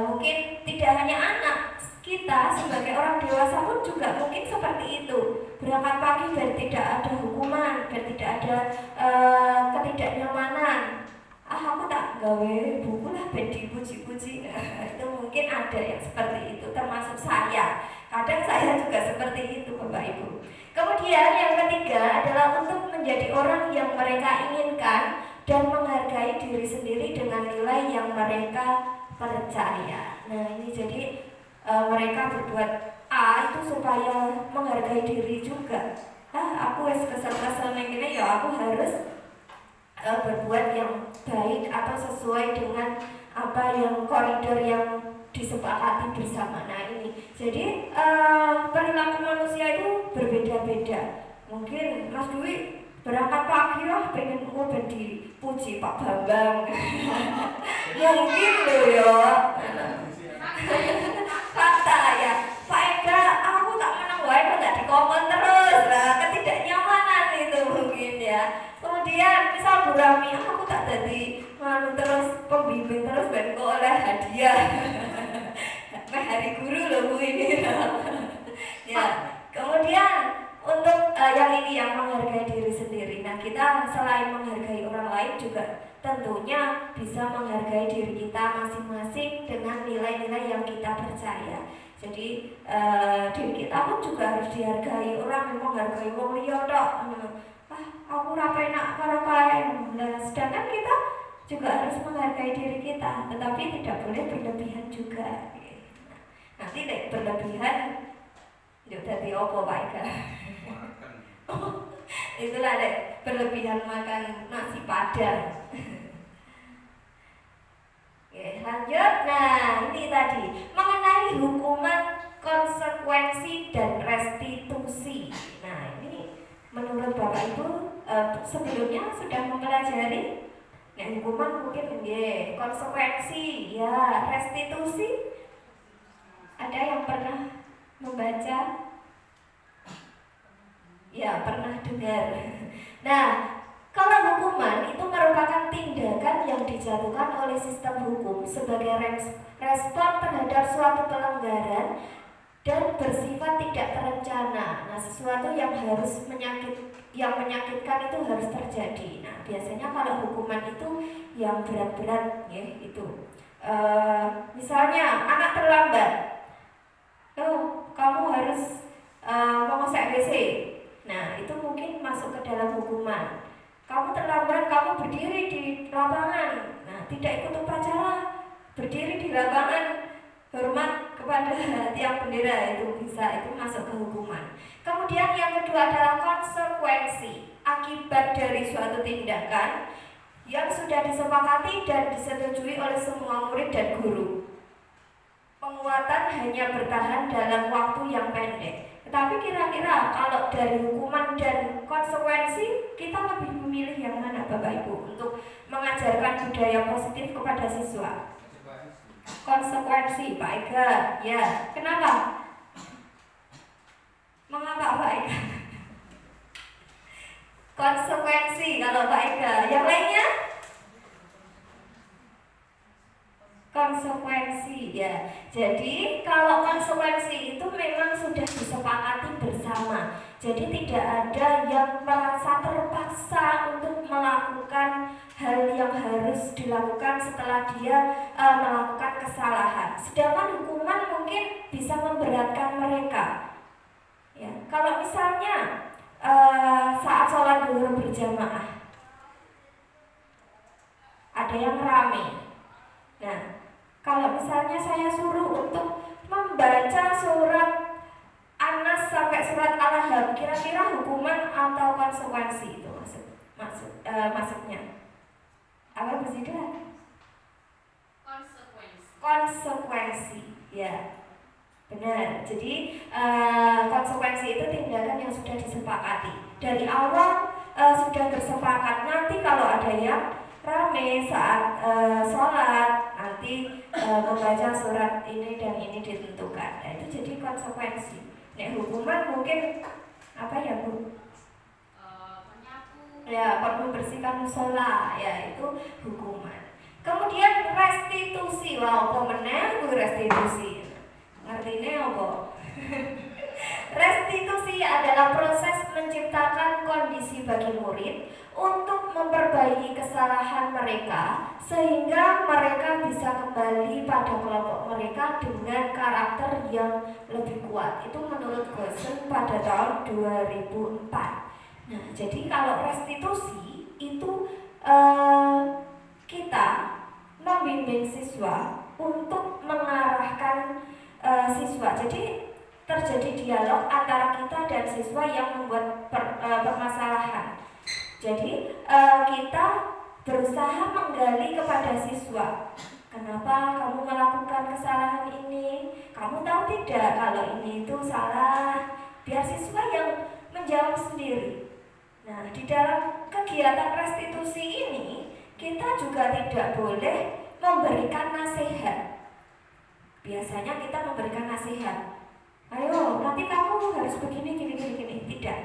mungkin tidak hanya anak, kita sebagai orang dewasa pun juga mungkin seperti itu. Berangkat pagi biar tidak ada hukuman, biar tidak ada ketidaknyamanan. Aku tak gawe buku lah biar dipuji-puji. Itu mungkin ada yang seperti itu, termasuk saya. Kadang saya juga seperti itu, Bapak Ibu. Kemudian yang ketiga adalah untuk menjadi orang yang mereka inginkan dan menghargai diri sendiri dengan nilai yang mereka percaya. Nah ini jadi mereka berbuat A itu supaya menghargai diri juga. Aku kesel-kesel begini ya aku harus berbuat yang baik atau sesuai dengan apa yang koridor yang disepakati bersama. Nah ini jadi perilaku manusia itu berbeda-beda. Mungkin Mas Dwi berangkat pagi lah pengen dipuji Pak Bambang. Mungkin loh ya. Kata ya, Pak Eda, aku tak menang wae kok gak dikongkon terus. Lah, ketidaknyamanan itu mungkin ya. Kemudian misal Bu Rami, aku tak jadi terus pembimbing terus ben kok oleh hadiah. Hari guru loh Bu ini. Ya. Kemudian untuk yang ini yang menghargai diri sendiri. Nah, kita selain menghargai orang lain juga tentunya bisa menghargai diri kita masing-masing dengan nilai-nilai yang kita percaya. Jadi diri kita pun juga harus dihargai. Orang yang menghargai wong liya tok. Aku ora penak karo kae. Nah, sedangkan kita juga harus menghargai diri kita, tetapi tidak boleh berlebihan juga. Nanti nek berlebihan yo dadi opo Pak Eka? Itulah nek berlebihan makan nasi padang. Oke, lanjut. Nah, ini tadi mengenai hukuman, konsekuensi dan restitusi. Nah, ini menurut Bapak Ibu sebelumnya sudah mempelajari. Nah, hukuman mungkin nggih, konsekuensi ya, restitusi. Ada yang pernah membaca? Ya, pernah dengar. Nah, kalau hukuman itu merupakan tindakan yang dijalankan dijatuhkan oleh sistem hukum sebagai respon terhadap suatu pelanggaran dan bersifat tidak terencana. Nah, sesuatu yang menyakitkan itu harus terjadi. Nah, biasanya kalau hukuman itu yang berat-berat, ya itu. Misalnya anak terlambat, kamu harus mengosek WC. Nah, itu mungkin masuk ke dalam hukuman. Kamu terlambat, kamu berdiri di lapangan. Nah, tidak ikut upacara, berdiri di lapangan, hormat kepada tiang bendera, itu bisa, itu masuk ke hukuman. Kemudian yang kedua adalah konsekuensi akibat dari suatu tindakan yang sudah disepakati dan disetujui oleh semua murid dan guru. Penguatan hanya bertahan dalam waktu yang pendek. Tetapi kira-kira kalau dari hukuman dan konsekuensi, kita lebih memilih yang mana Bapak Ibu untuk mengajarkan budaya positif kepada siswa? Konsekuensi, Pak Ega. Ya, kenapa? Mengapa Pak Ega? Konsekuensi kalau Pak Ega. Yang lainnya? Konsekuensi, ya. Jadi kalau konsekuensi itu memang sudah disepakati bersama. Jadi tidak ada yang merasa terpaksa untuk melakukan hal yang harus dilakukan setelah dia melakukan kesalahan. Sedangkan hukuman mungkin bisa memberatkan mereka. Ya, kalau misalnya saat sholat zuhur berjamaah ada yang rame. Nah, kalau misalnya saya suruh untuk membaca surat Anas sampai surat Al-Ahzab, kira-kira hukuman atau konsekuensi itu maksudnya? Apa Bu Zida? Konsekuensi, ya. Benar. Jadi konsekuensi itu tindakan yang sudah disepakati. Dari awal sudah bersepakat, nanti kalau ada yang rame saat sholat, nanti membaca surat ini dan ini ditentukan. Nah, itu jadi konsekuensi. Nek hukuman mungkin apa ya Bu? Menyapu. Ya, membersihkan musola, ya itu hukuman. Kemudian restitusi. Wah, apa meneh Bu restitusi? Ngertine apa? Restitusi adalah proses menciptakan kondisi bagi murid untuk memperbaiki kesalahan mereka sehingga mereka bisa kembali pada kelompok mereka dengan karakter yang lebih kuat. Itu menurut Gosen pada tahun 2004. Nah, jadi kalau restitusi itu kita membimbing siswa untuk mengarahkan siswa. Jadi terjadi dialog antara kita dan siswa yang membuat permasalahan. Jadi kita berusaha menggali kepada siswa, kenapa kamu melakukan kesalahan ini? Kamu tahu tidak kalau ini itu salah? Biar siswa yang menjawab sendiri. Nah, di dalam kegiatan restitusi ini kita juga tidak boleh memberikan nasihat. Biasanya kita memberikan nasihat, ayo nanti kamu harus begini, gini. Tidak.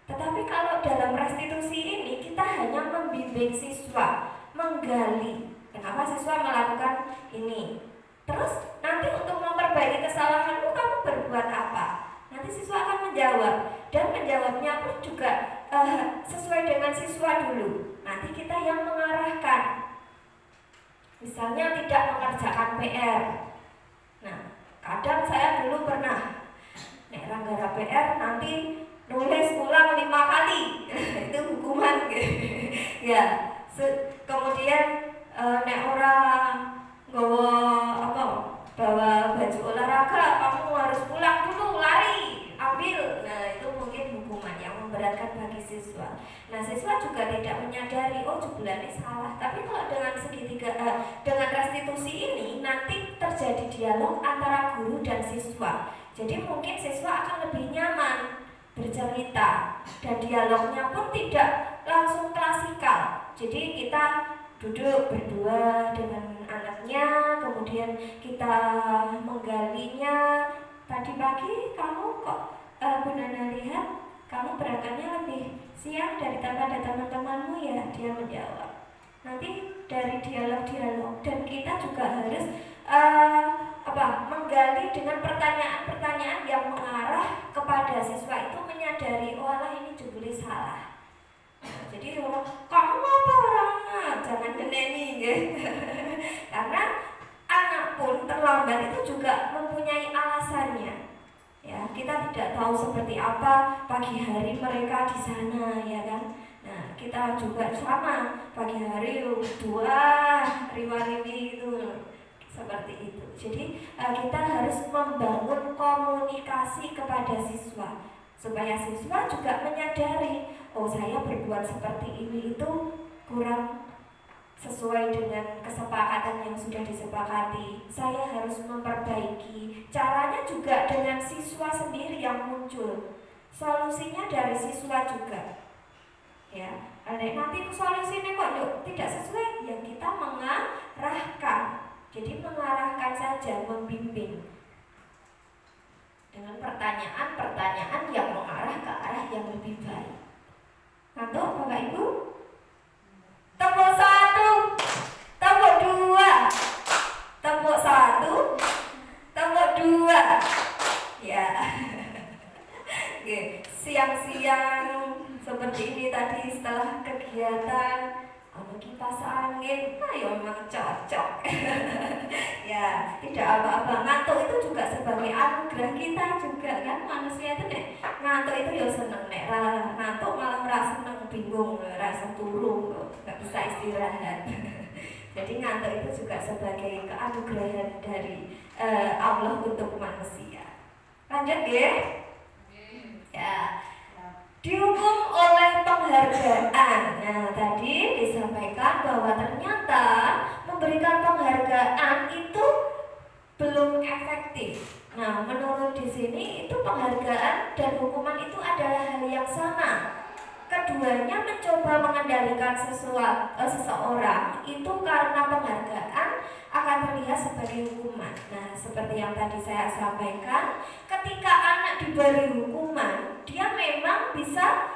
Tetapi kalau dalam restitusi ini kita hanya membimbing siswa, menggali kenapa siswa melakukan ini. Terus nanti untuk memperbaiki kesalahanmu kamu berbuat apa? Nanti siswa akan menjawab, dan menjawabnya pun juga sesuai dengan siswa dulu. Nanti kita yang mengarahkan. Misalnya tidak mengerjakan PR. Nah, kadang saya dulu pernah nek ranggara PR nanti nulis ulang 5 kali. Itu hukuman ya. Kemudian nek orang bawa baju olahraga, kamu harus pulang dulu, lari, ambil. Nah, itu mungkin hukuman yang memberatkan bagi siswa. Nah, siswa juga tidak menyadari, oh jebulane salah. Tapi kalau dengan dengan restitusi ini nanti terjadi dialog antara guru dan siswa. Jadi mungkin siswa akan lebih nyaman bercerita dan dialognya pun tidak langsung klasikal. Jadi kita duduk berdua dengan anaknya, kemudian kita menggalinya. Tadi pagi kamu kok Bu Nana lihat kamu berangkatnya lebih siang daripada teman-temanmu ya? Dia menjawab. Nanti dari dialog-dialog, dan kita juga harus menggali dengan pertanyaan-pertanyaan yang mengarah kepada siswa itu menyadari, oh alah ini jebule salah. Jadi orang, kamu apa orangnya? Jangan ngeneni ya. Karena anak pun terlambat itu juga mempunyai alasannya. Ya, kita tidak tahu seperti apa pagi hari mereka di sana, ya kan? Nah, kita juga sama pagi hari riwa-riwi itu seperti itu. Jadi kita harus membangun komunikasi kepada siswa supaya siswa juga menyadari, oh saya berbuat seperti ini itu kurang sesuai dengan kesepakatan yang sudah disepakati. Saya harus memperbaiki. Caranya juga dengan siswa sendiri yang muncul. Solusinya dari siswa juga. Ya, nanti solusinya kok yuk tidak sesuai, ya kita mengarahkan. Jadi mengarahkan saja, membimbing dengan pertanyaan-pertanyaan yang mengarah ke arah yang lebih baik. Ngantuk Bapak Ibu? Tepuk 1, tepuk 2, tepuk 1, tepuk 2. Ya. Oke, siang-siang seperti ini tadi setelah kegiatan kipas angin, nah ya memang cocok. Ya, tidak apa-apa. Ngantuk itu juga sebagai anugerah kita juga kan. Manusia itu nek ngantuk itu ya seneng, nek ngantuk malah merasa seneng, bingung, rasa turu, nggak bisa istirahat. Jadi ngantuk itu juga sebagai keanugerahan dari Allah untuk manusia. Lanjut ya. Ya. Dihukum oleh penghargaan. Nah, tadi disampaikan bahwa ternyata memberikan penghargaan itu belum efektif. Nah, menurut di sini itu penghargaan dan hukuman itu adalah hal yang sama. Keduanya mencoba mengendalikan seseorang itu karena penghargaan akan terlihat sebagai hukuman. Nah, seperti yang tadi saya sampaikan, ketika anak diberi hukuman, dia memang bisa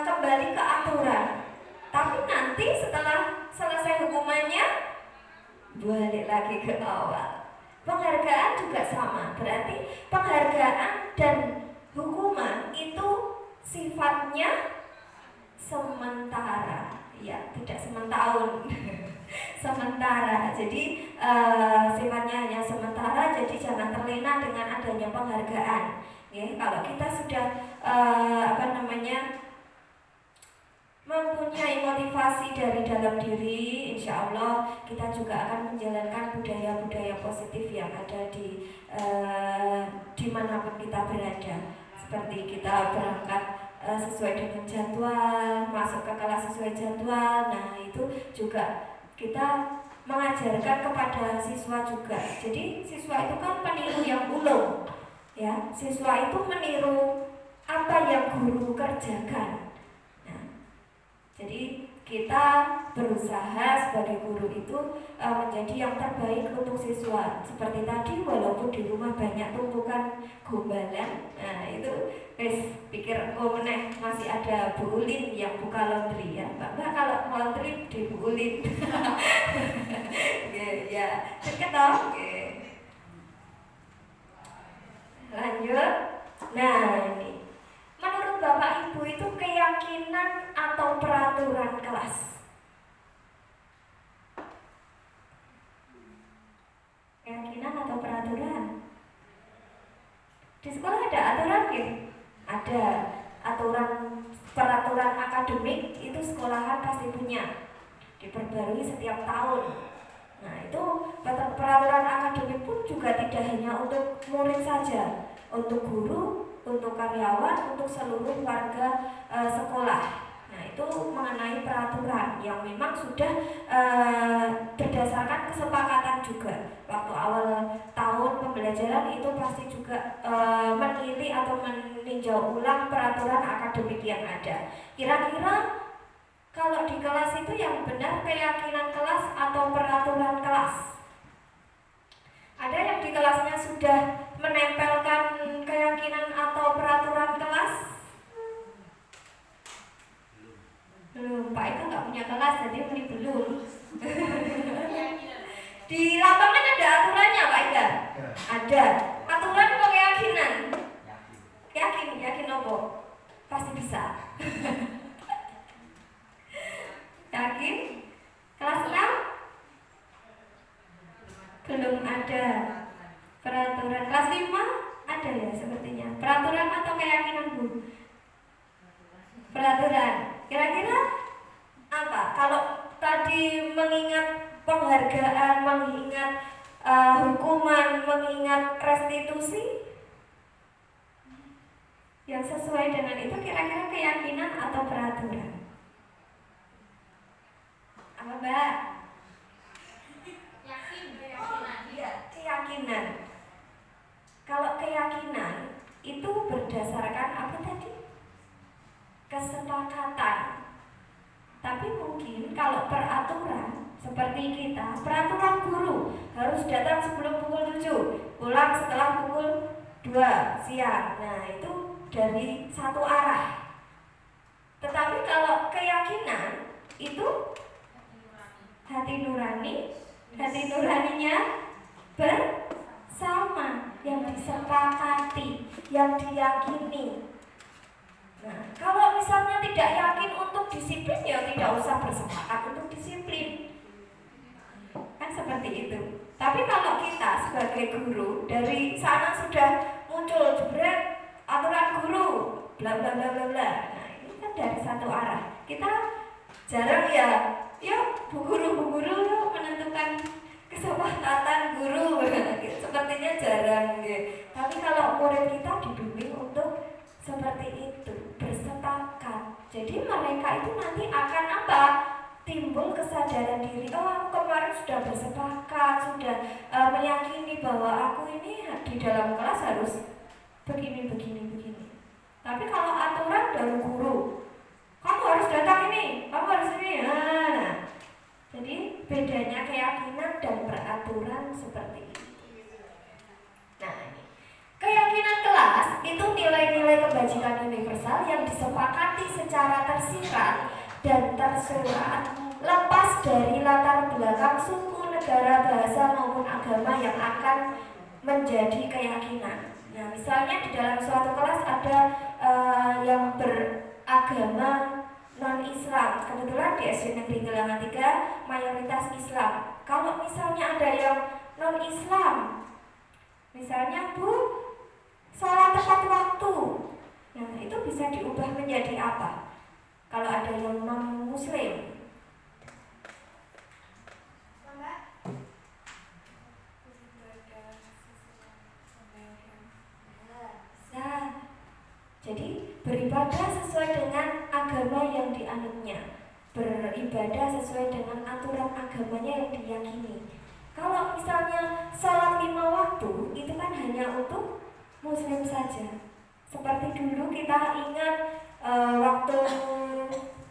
kembali ke aturan. Tapi nanti setelah selesai hukumannya, balik lagi ke awal. Penghargaan juga sama, berarti penghargaan dan hukuman itu sifatnya sementara, ya tidak sementahun. Sementara, jadi sifatnya hanya sementara, jadi jangan terlena dengan adanya penghargaan. Ya, kalau kita sudah mempunyai motivasi dari dalam diri, insya Allah kita juga akan menjalankan budaya-budaya positif yang ada di dimanapun kita berada. Seperti kita berangkat sesuai dengan jadwal, masuk ke kelas sesuai jadwal. Nah, itu juga kita mengajarkan kepada siswa juga. Jadi siswa itu kan peniru yang ulung, ya. Siswa itu meniru apa yang guru kerjakan. Nah, jadi kita berusaha sebagai guru itu menjadi yang terbaik untuk siswa. Seperti tadi, walaupun di rumah banyak tumpukan gombalan, nah itu pikir meneh masih ada Bu Ulin yang buka laundry ya. Mbak kalau laundry di Bu Ulin. Ya, deket dong. Lanjut. Nah, ini menurut Bapak Ibu itu keyakinan atau peraturan kelas? Keyakinan atau peraturan? Di sekolah ada aturan gitu? Ada peraturan akademik, itu sekolahan pasti punya, diperbarui setiap tahun. Nah, itu peraturan akademik pun juga tidak hanya untuk murid saja, untuk guru, untuk karyawan, untuk seluruh warga sekolah. Nah, itu mengenai peraturan yang memang sudah berdasarkan kesepakatan juga. Waktu awal tahun pembelajaran itu pasti juga meneliti atau meninjau ulang peraturan akademik yang ada. Kira-kira kalau di kelas itu yang benar keyakinan kelas atau peraturan kelas? Ada yang di kelasnya sudah menempelkan keyakinan atau peraturan kelas? Belum, Pak Eka nggak punya kelas, jadi mending belum. ada. Aturan atau keyakinan? Yakin apa? Pasti bisa. Yakin? Kelas 6? Belum ada peraturan. Kelas 5 ada ya sepertinya. Peraturan atau keyakinan, Bu? Peraturan. Kira-kira apa? Kalau tadi mengingat penghargaan, mengingat hukuman, mengingat restitusi, yang sesuai dengan itu kira-kira keyakinan atau peraturan? Apa, Mbak? Keyakinan. Kalau keyakinan itu berdasarkan apa tadi? Kesepakatan. Tapi mungkin kalau peraturan seperti kita, peraturan guru harus datang sebelum pukul 7, pulang setelah pukul 2 siang. Nah, itu dari satu arah. Tetapi kalau keyakinan itu hati nuraninya bersama, yang disepakati, yang diyakini. Nah, kalau misalnya tidak yakin untuk disiplin, ya tidak usah bersepakat untuk disiplin. Kan seperti itu. Tapi kalau kita sebagai guru, dari sana sudah muncul jebret aturan guru, bla bla bla bla bla. Nah, ini kan dari satu arah. Kita jarang ya, yuk bu guru yuk menentukan kesepakatan guru. Sepertinya jarang ya. Tapi kalau murid kita dibimbing untuk seperti itu, bersepakat. Jadi mereka itu nanti akan apa? Timbul kesadaran diri. Oh, aku kemarin sudah bersepakat, sudah meyakini bahwa aku ini di dalam kelas harus begini. Tapi kalau aturan dari guru, kamu harus datang ini, kamu harus ini. Nah, jadi bedanya keyakinan dan peraturan seperti itu. Nah, ini keyakinan kelas itu nilai-nilai kebajikan universal yang disepakati secara tersirat dan tersurat, lepas dari latar belakang suku, negara, bahasa maupun agama yang akan menjadi keyakinan. Nah, misalnya di dalam suatu kelas ada yang beragama non-Islam. Kebetulan di SD Negeri Gelangan 3 mayoritas Islam. Kalau misalnya ada yang non-Islam, misalnya Bu, sholat tepat waktu, nah itu bisa diubah menjadi apa? Kalau ada yang non-Muslim, jadi beribadah sesuai dengan agama yang dianutnya, beribadah sesuai dengan aturan agamanya yang diyakini. Kalau misalnya sholat 5 waktu, itu kan hanya untuk Muslim saja. Seperti dulu kita ingat waktu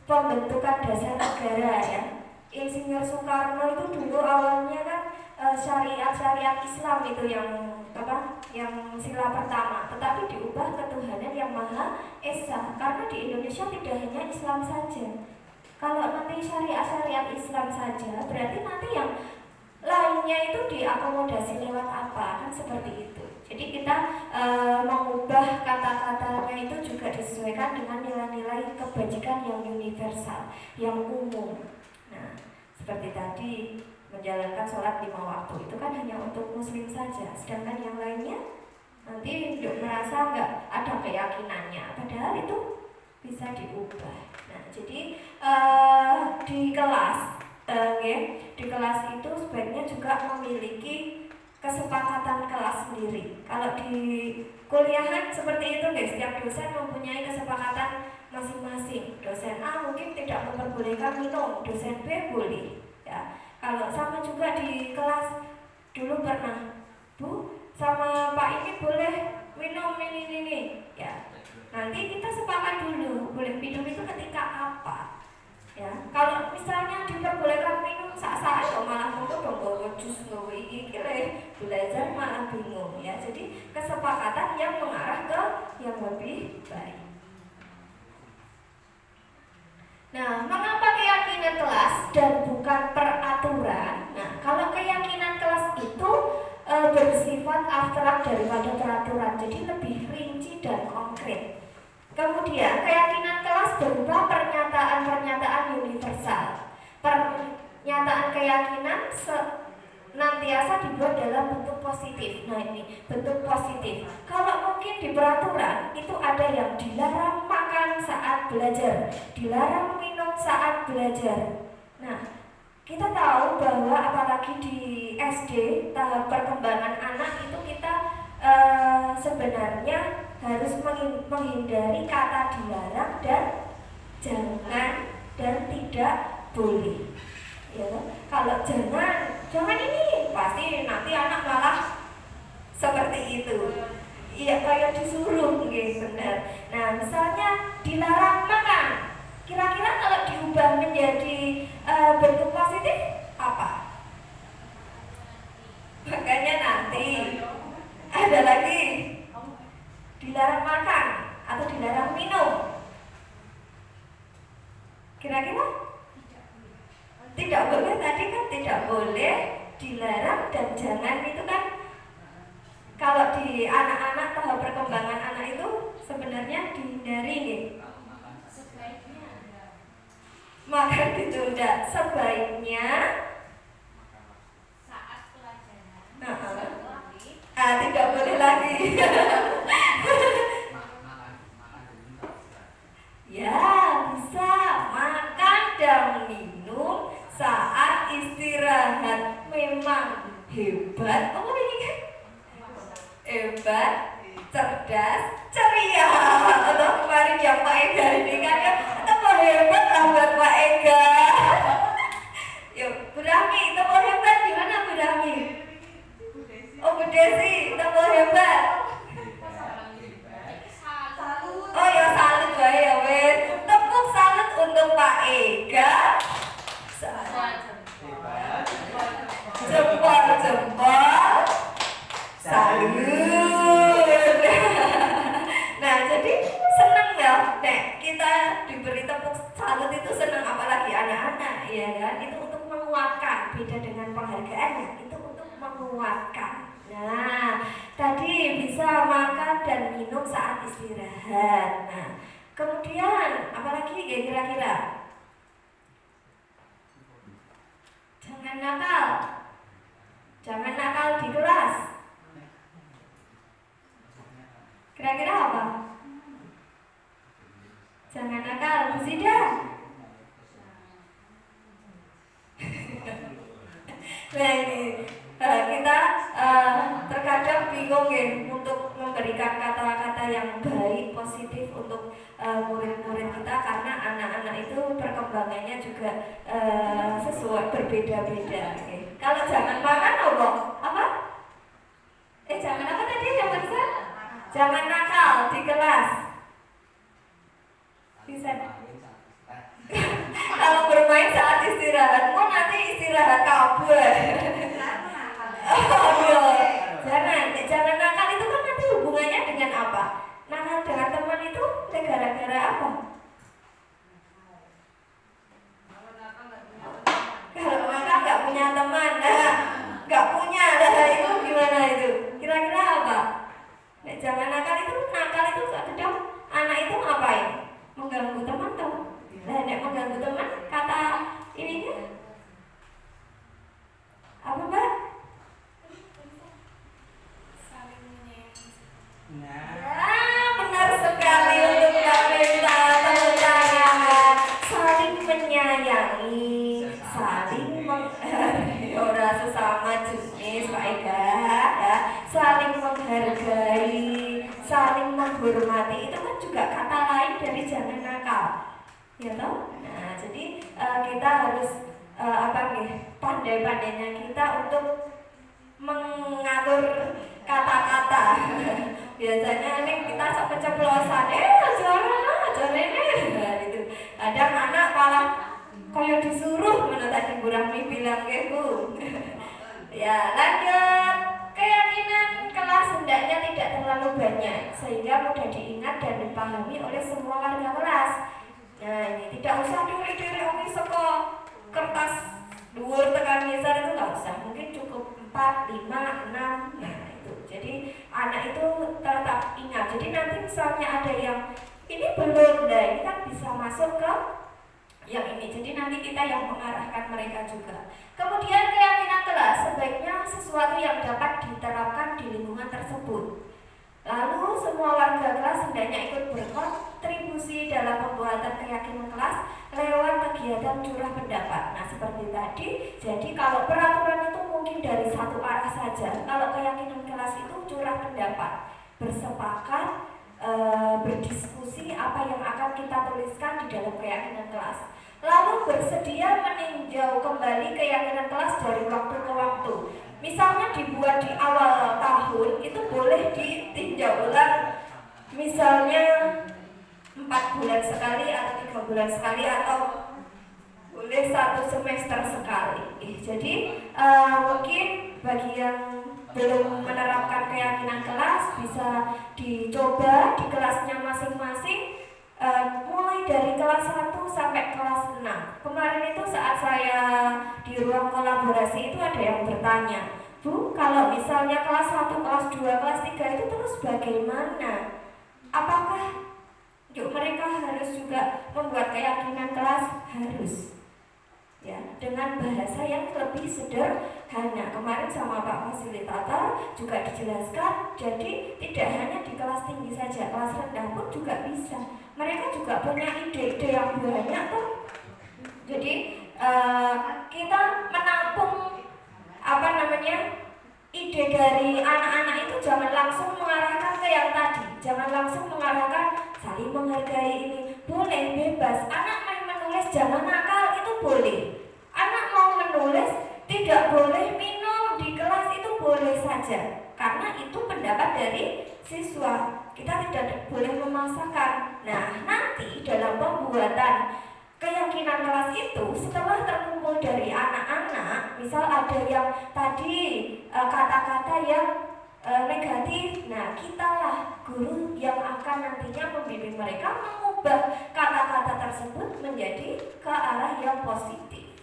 pembentukan dasar negara ya, Insinyur Soekarno itu dulu awalnya kan syariat Islam itu yang sila pertama, tetapi diubah ketuhanan yang Maha Esa, karena di Indonesia tidak hanya Islam saja. Kalau nanti syariat Islam saja, berarti nanti yang lainnya itu diakomodasi lewat apa, kan seperti itu. Jadi kita mengubah kata-katanya itu juga disesuaikan dengan nilai-nilai kebajikan yang universal, yang umum. Nah, seperti tadi menjalankan sholat 5 waktu itu kan hanya untuk Muslim saja, sedangkan yang lainnya nanti merasa nggak ada keyakinannya, padahal itu bisa diubah. Nah, jadi di kelas itu sebaiknya juga memiliki kesepakatan kelas sendiri. Kalau di kuliahan seperti itu guys, setiap dosen mempunyai kesepakatan masing-masing. Dosen A mungkin tidak memperbolehkan minum, dosen B boleh ya. Kalau sama juga di kelas dulu pernah, Bu, sama Pak ini boleh minum ini ya. Nanti kita sepakat dulu, boleh minum itu ketika apa ya. Kalau misalnya diperbolehkan minum saat malah mau dong jus iki belajar malah bingung ya. Jadi kesepakatan yang mengarah ke yang lebih baik. Nah, mengapa keyakinan kelas dan bukan peraturan? Nah, kalau keyakinan kelas itu bersifat abstrak keyakinan senantiasa dibuat dalam bentuk positif. Nah ini bentuk positif. Kalau mungkin di peraturan itu ada yang dilarang makan saat belajar, dilarang minum saat belajar. Nah kita tahu bahwa apalagi di SD tahap perkembangan anak itu kita sebenarnya harus menghindari kata dilarang dan jangan dan tidak boleh. Ya, kalau jangan ini pasti nanti anak malah seperti itu. Iya kayak disuruh, benar. Nah misalnya dilarang makan, kira-kira kalau diubah menjadi bentuk positif apa? Makanya nanti ada lagi dilarang makan atau dilarang minum. Kira-kira? Tidak boleh, tadi kan tidak boleh, dilarang dan jangan itu kan kalau di anak-anak tahap perkembangan anak itu sebenarnya dihindari gitu. Makan ditunda sebaiknya saat pelajaran. Tidak boleh lagi. Ya bisa makan dan minum saat istirahat. Memang hebat. Oh ini kan hebat, cerdas, ceria. Atau kemarin yang Pak Ega ini kan tepuk hebat lah buat Pak Ega. Yuk Bu Rami, tepuk hebat gimana Bu Rami? Oh Bu Desi, tepuk hebat. Oh ya salut wae ya wes. Tepuk salut untuk Pak Ega. Jempol. Salut. Nah jadi seneng ya. Nek kita diberi tepuk salut itu seneng, apalagi anak-anak ya kan. Itu untuk menguatkan, beda dengan penghargaannya. Itu untuk menguatkan. Nah, tadi bisa makan dan minum saat istirahat. Nah, kemudian apalagi ya kira-kira? Jangan nakal. Jangan nakal di kelas. Kira-kira apa? Jangan nakal, Bu Zida. Nah ini kita terkadang bingung ya untuk memberikan kata-kata yang baik, positif untuk murid-murid kita, karena anak-anak itu perkembangannya juga sesuai berbeda-beda. Kalau jangan makan apa? Jangan apa tadi yang besar? Jangan nakal di kelas. Bisa. Kalau bermain saat istirahat, nanti istirahat kabur. Oh iya, jangan nakal itu kan nanti hubungannya dengan apa? Nakal dengan teman itu gara-gara apa? Kalau nakal nggak punya teman, nggak punya, itu gimana itu? Kira-kira apa? Jangan nakal itu kadang anak itu ngapain? Mengganggu teman tuh. Nek mengganggu teman, kata ininya apa Mbak? Ya, benar sekali untuk Mbak Bella. Tepuk tangan. Saling menyayangi, saling orang sesama jenis Pak Ega, ya. Saling menghargai, saling menghormati. Itu kan juga kata lain dari jangan nakal, ya toh. Nah, jadi kita harus pandai-pandainya kita untuk mengatur kata-kata. Biasanya nih kita sampai ceplosan, itu. Kadang anak malah kayak disuruh, mana tadi Bu Rahmi bilang Bu. Ya, lanjut. Keyakinan kelas hendaknya tidak terlalu banyak sehingga mudah diingat dan dipahami oleh semua warga kelas. Nah, ini tidak usah diri-diri seko kertas dhuwur tekan ngisor, itu nggak usah. Mungkin cukup 4, 5, 6. Nah, itu. Jadi anak itu tetap ingat. Jadi nanti misalnya ada yang ini belum, nah ini kan bisa masuk ke yang ini. Jadi nanti kita yang mengarahkan mereka juga. Kemudian keyakinan kelas sebaiknya sesuatu yang dapat diterapkan di lingkungan tersebut. Lalu semua warga kelas hendaknya ikut berkontribusi dalam pembuatan keyakinan kelas lewat kegiatan curah pendapat. Nah seperti tadi, jadi kalau peraturan itu mungkin dari satu arah saja. Kalau keyakinan kelas itu curah pendapat, bersepakat, berdiskusi apa yang akan kita tuliskan di dalam keyakinan kelas. Lalu bersedia meninjau kembali keyakinan kelas dari waktu ke waktu. Misalnya dibuat di awal tahun, itu boleh ditinjau ulang. Misalnya 4 bulan sekali atau 3 bulan sekali atau boleh 1 semester sekali. Jadi mungkin bagi yang belum menerapkan keyakinan kelas bisa dicoba di kelasnya masing-masing. Mulai dari kelas 1 sampai kelas 6. Kemarin itu saat saya di ruang kolaborasi itu ada yang bertanya, Bu, kalau misalnya kelas 1, kelas 2, kelas 3 itu terus bagaimana? Apakah mereka harus juga membuat keyakinan kelas? Harus. Ya, dengan bahasa yang lebih sederhana. Kemarin sama Pak Fasilitator juga dijelaskan, jadi tidak hanya di kelas tinggi saja, kelas rendah pun juga bisa. Mereka juga punya ide-ide yang banyak tuh. Jadi kita menampung ide dari anak-anak itu jangan langsung mengarahkan ke yang tadi, jangan langsung mengarahkan saling menghargai ini. Boleh bebas, anak main menulis jangan nakal, itu boleh. Anak mau menulis tidak boleh minum di kelas, itu boleh saja, karena itu pendapat dari siswa. Kita tidak boleh memaksakan. Nah, nanti dalam pembuatan keyakinan kelas itu setelah terkumpul dari anak-anak, misal ada yang tadi kata-kata yang negatif, nah kitalah guru yang akan nantinya membimbing mereka mengubah kata-kata tersebut menjadi ke arah yang positif.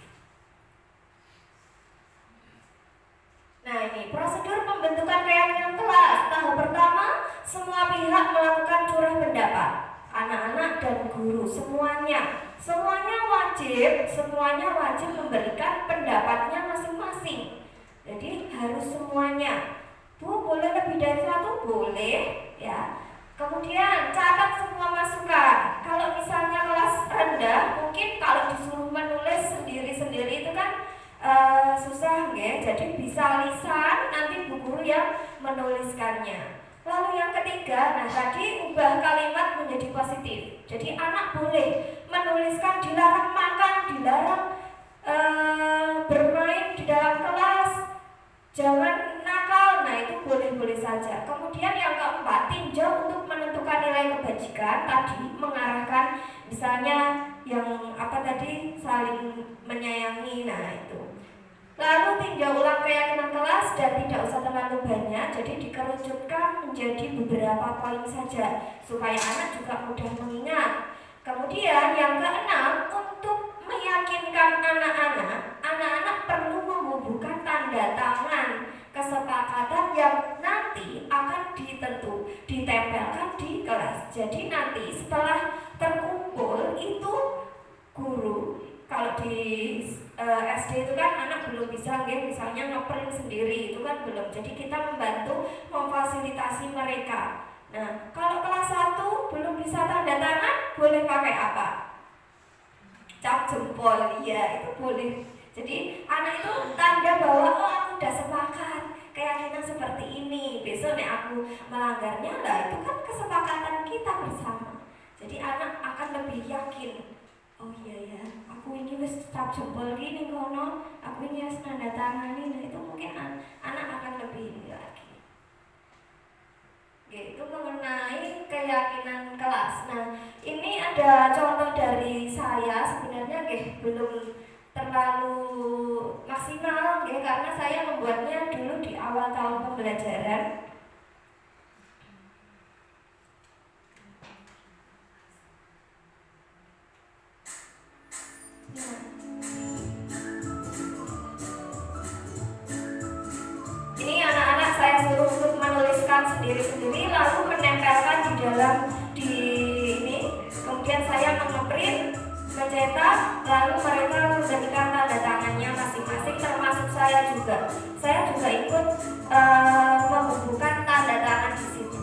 Nah, ini prosedur pembentukan keyakinan kelas. Tahap pertama, semua pihak melakukan curah pendapat. Anak-anak dan guru semuanya wajib memberikan pendapatnya masing-masing. Jadi harus semuanya. Bu, boleh lebih dari 1? Boleh, ya. Kemudian catat semua masukan. Kalau misalnya kelas rendah, mungkin kalau disuruh menulis sendiri-sendiri itu kan susah ya. Jadi bisa lisan, nanti bu guru yang menuliskannya. Lalu yang ketiga, nah tadi ubah kalimat menjadi positif. Jadi anak boleh menuliskan dilarang makan, dilarang bermain di dalam kelas, jangan nakal. Nah itu boleh-boleh saja. Kemudian yang keempat, tinjau untuk menentukan nilai kebajikan. Tadi mengarahkan misalnya yang saling menyayangi. Nah itu. Lalu tinjau ulang keyakinan kelas dan tidak usah terlalu banyak, jadi dikerucutkan menjadi beberapa poin saja supaya anak juga mudah mengingat. Kemudian yang keenam, untuk meyakinkan anak-anak perlu membubuhkan tanda tangan kesepakatan yang nanti akan ditempelkan di kelas. Jadi nanti setelah terkumpul itu guru, kalau di SD itu kan anak belum bisa misalnya ngeprint sendiri, itu kan belum. Jadi kita membantu memfasilitasi mereka. Nah, kalau kelas 1 belum bisa tanda tangan, boleh pakai apa? Cap jempol, ya itu boleh. Jadi anak itu tanda bahwa aku udah sepakat, keyakinan seperti ini. Besok nih aku melanggarnya, lah itu kan kesepakatan kita bersama. Jadi anak akan lebih yakin. Oh iya ya, aku ini wis cap jempol gini kono, aku ini harus tanda tangan ini. Nah, itu mungkin anak akan lebih ini lagi. Itu mengenai keyakinan kelas. Nah, ini ada contoh dari saya. Sebenarnya belum terlalu maksimal karena saya membuatnya dulu di awal tahun pembelajaran. Ini anak-anak saya suruh untuk menuliskan sendiri-sendiri lalu menempelkan di dalam ini. Kemudian saya mengeprint mencetak, lalu mereka memberikan tanda tangannya masing-masing, termasuk saya juga. Saya juga ikut membubuhkan tanda tangan di situ.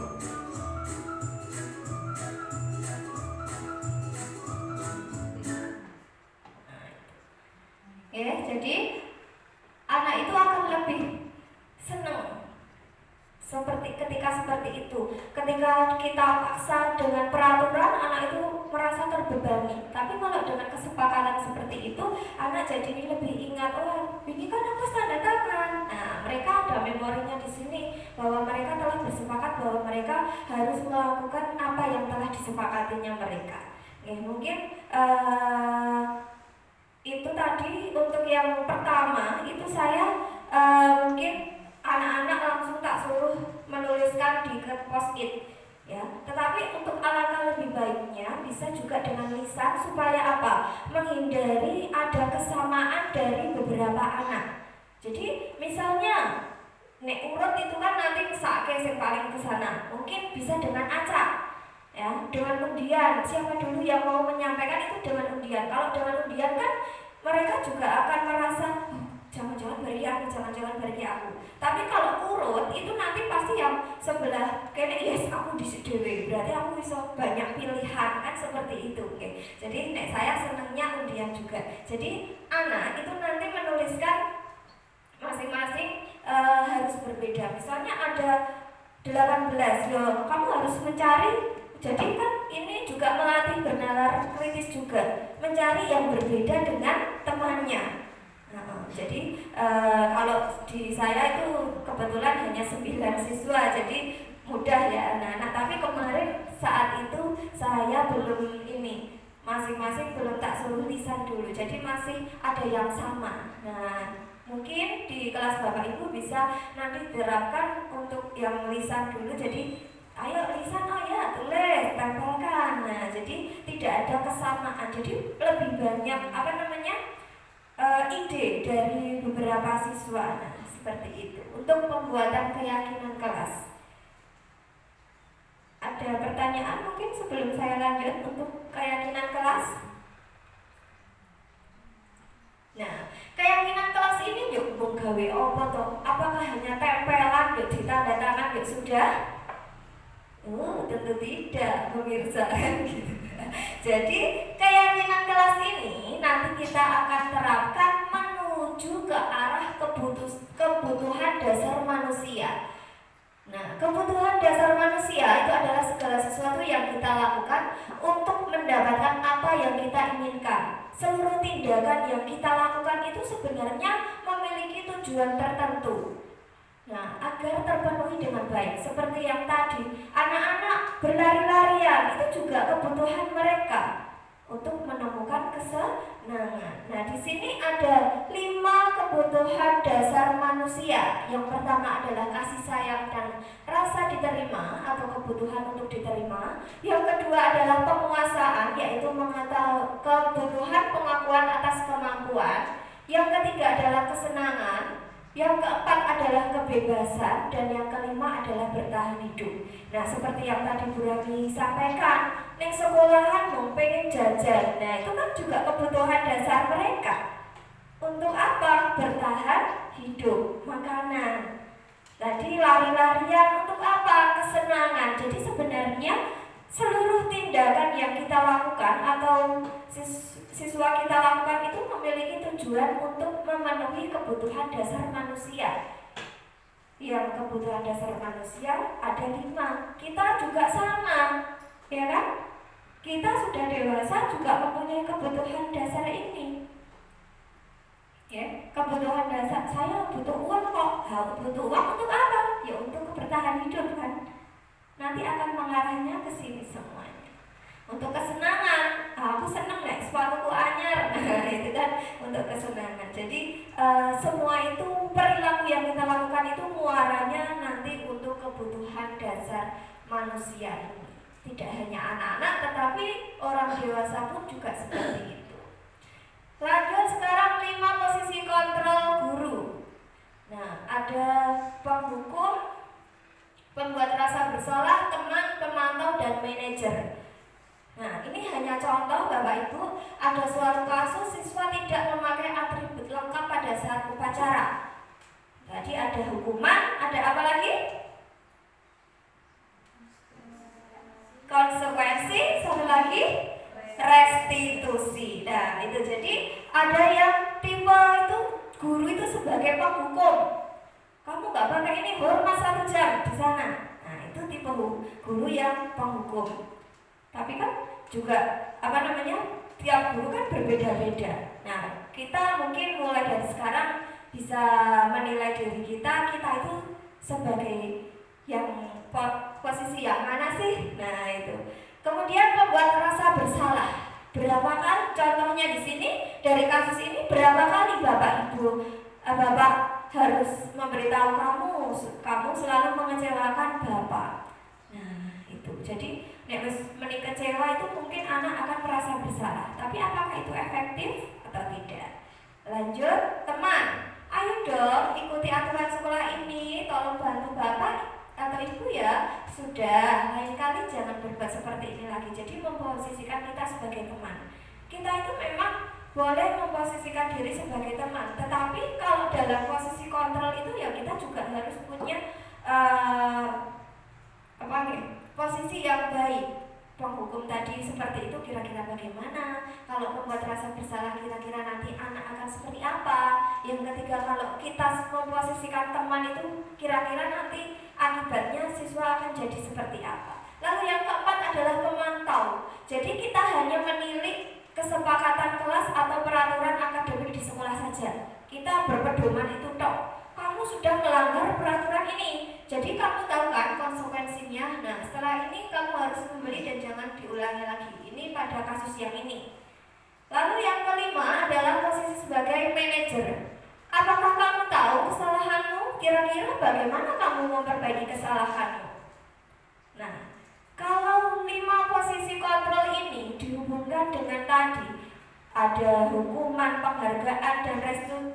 Ya, jadi anak itu akan lebih senang ketika seperti itu. Ketika kita paksa dengan peraturan, anak itu merasa terbebani. Tapi kalau dengan kesepakatan seperti itu, anak jadi lebih ingat, oh ini kan aku tanda tangan. Nah, mereka ada memorinya di sini bahwa mereka telah bersepakat bahwa mereka harus melakukan apa yang telah disepakatinya mereka. Mungkin itu tadi untuk yang pertama itu saya mungkin anak-anak langsung tak suruh menuliskan di post-it ya. Tetapi untuk alangkah lebih baiknya bisa juga dengan lisan supaya apa? Menghindari ada kesamaan dari beberapa anak. Jadi misalnya nek urut itu kan nanti mesake yang paling ke sana. Mungkin bisa dengan acak. Ya, dengan undian, siapa dulu yang mau menyampaikan itu dengan undian. Kalau dengan undian kan mereka juga akan merasa jangan-jangan bagi aku, jangan-jangan bagi aku. Tapi kalau urut itu nanti pasti yang sebelah kene yes aku di dewe, berarti aku bisa banyak pilihan kan seperti itu. Oke. Jadi saya senangnya undian juga. Jadi anak itu nanti menuliskan masing-masing harus berbeda. Misalnya ada 18, ya kamu harus mencari. Jadi kan ini juga melatih bernalar kritis juga, mencari yang berbeda dengan temannya. Jadi kalau di saya itu kebetulan hanya 9 siswa, jadi mudah ya anak-anak. Tapi kemarin saat itu saya belum ini, masing-masing belum tak suruh lisan dulu, jadi masih ada yang sama. Nah, mungkin di kelas Bapak Ibu bisa nanti terapkan untuk yang lisan dulu. Jadi ayo lisan, oh ya tulis, tempelkan. Nah, jadi tidak ada kesamaan. Jadi lebih banyak ide dari beberapa siswa. Nah, seperti itu untuk pembuatan keyakinan kelas. Ada pertanyaan mungkin sebelum saya lanjut untuk keyakinan kelas? Nah, keyakinan kelas ini yuk bung gawe apa toh? Apakah hanya tempelan yuk ditanda tangan yuk sudah? Tentu tidak, pemirsa. Jadi keyakinan kelas ini nanti kita akan terapkan menuju ke arah kebutuhan dasar manusia. Nah, kebutuhan dasar manusia itu adalah segala sesuatu yang kita lakukan untuk mendapatkan apa yang kita inginkan. Seluruh tindakan yang kita lakukan itu sebenarnya memiliki tujuan tertentu. Nah, agar terpenuhi dengan baik. Seperti yang tadi, anak-anak berlari-larian itu juga kebutuhan mereka untuk menemukan kesenangan. Nah, di sini ada 5 kebutuhan dasar manusia. Yang pertama adalah kasih sayang dan rasa diterima atau kebutuhan untuk diterima. Yang kedua adalah penguasaan, yaitu kebutuhan pengakuan atas kemampuan. Yang ketiga adalah kesenangan. Yang keempat adalah kebebasan, dan yang kelima adalah bertahan hidup. Nah, seperti yang tadi Bu Rami sampaikan, ning sekolahan mau pengen jajan. Nah, itu kan juga kebutuhan dasar mereka. Untuk apa? Bertahan hidup, makanan. Tadi lari-larian untuk apa? Kesenangan. Jadi sebenarnya seluruh tindakan yang kita lakukan atau siswa kita lakukan itu memiliki tujuan untuk memenuhi kebutuhan dasar manusia. Yang kebutuhan dasar manusia ada 5. Kita juga sama, ya kan? Kita sudah dewasa juga mempunyai kebutuhan dasar ini. Ya, kebutuhan dasar saya butuh uang kok. Butuh uang untuk apa? Ya untuk bertahan hidup kan. Nanti akan mengarahnya ke sini semuanya. Untuk kesenangan, aku seneng nek sepatuku anyar. Itu kan untuk kesenangan. Jadi semua itu perilaku yang kita lakukan itu muaranya nanti untuk kebutuhan dasar manusia ini. Tidak hanya anak-anak, tetapi orang dewasa pun juga seperti itu. Lanjut sekarang 5 posisi kontrol guru. Nah, ada penghukum, pembuat rasa bersalah, teman, pemantau, dan manajer. Nah, ini hanya contoh Bapak Ibu, ada suatu kasus siswa tidak memakai atribut lengkap pada saat upacara. Tadi ada hukuman, ada apa lagi? Konsekuensi, satu lagi restitusi. Nah, itu jadi ada yang tipe itu guru itu sebagai penghukum. Kamu nggak pakai ini, hormat 1 jam di sana. Nah, itu tipe guru yang penghukum. Tapi kan juga tiap guru kan berbeda-beda. Nah, kita mungkin mulai dari sekarang bisa menilai diri kita itu sebagai yang posisi yang mana sih? Nah, itu. Kemudian membuat rasa bersalah. Berapa kali? Contohnya di sini dari kasus ini berapa kali Bapak Ibu Bapak harus memberitahu kamu selalu mengecewakan Bapak. Nah, itu. Jadi menik kecewa itu mungkin anak akan merasa bersalah. Tapi apakah itu efektif atau tidak? Lanjut, teman. Ayo dong ikuti aturan sekolah ini. Tolong bantu Bapak atau Ibu ya. Sudah, lain kali jangan berbuat seperti ini lagi. Jadi memposisikan kita sebagai teman. Kita itu memang boleh memposisikan diri sebagai teman. Tetapi kalau dalam posisi kontrol itu ya kita juga harus punya posisi yang baik. Penghukum tadi seperti itu kira-kira bagaimana? Kalau membuat rasa bersalah kira-kira nanti anak akan seperti apa? Yang ketiga, kalau kita memposisikan teman itu kira-kira nanti akibatnya siswa akan jadi seperti apa? Lalu yang keempat adalah pemantau. Jadi kita hanya menilik kesepakatan kelas atau peraturan akademik di sekolah saja. Kita berpedoman itu toh. Kamu sudah melanggar peraturan ini, jadi kamu tahu kan konsekuensinya. Nah, setelah ini kamu harus membeli dan jangan diulangi lagi. Ini pada kasus yang ini. Lalu yang kelima adalah posisi sebagai manajer. Apakah kamu tahu kesalahanmu? Kira-kira bagaimana kamu memperbaiki kesalahanmu? Nah, kalau 5 posisi kontrol ini dihubungkan dengan tadi ada hukuman, penghargaan, dan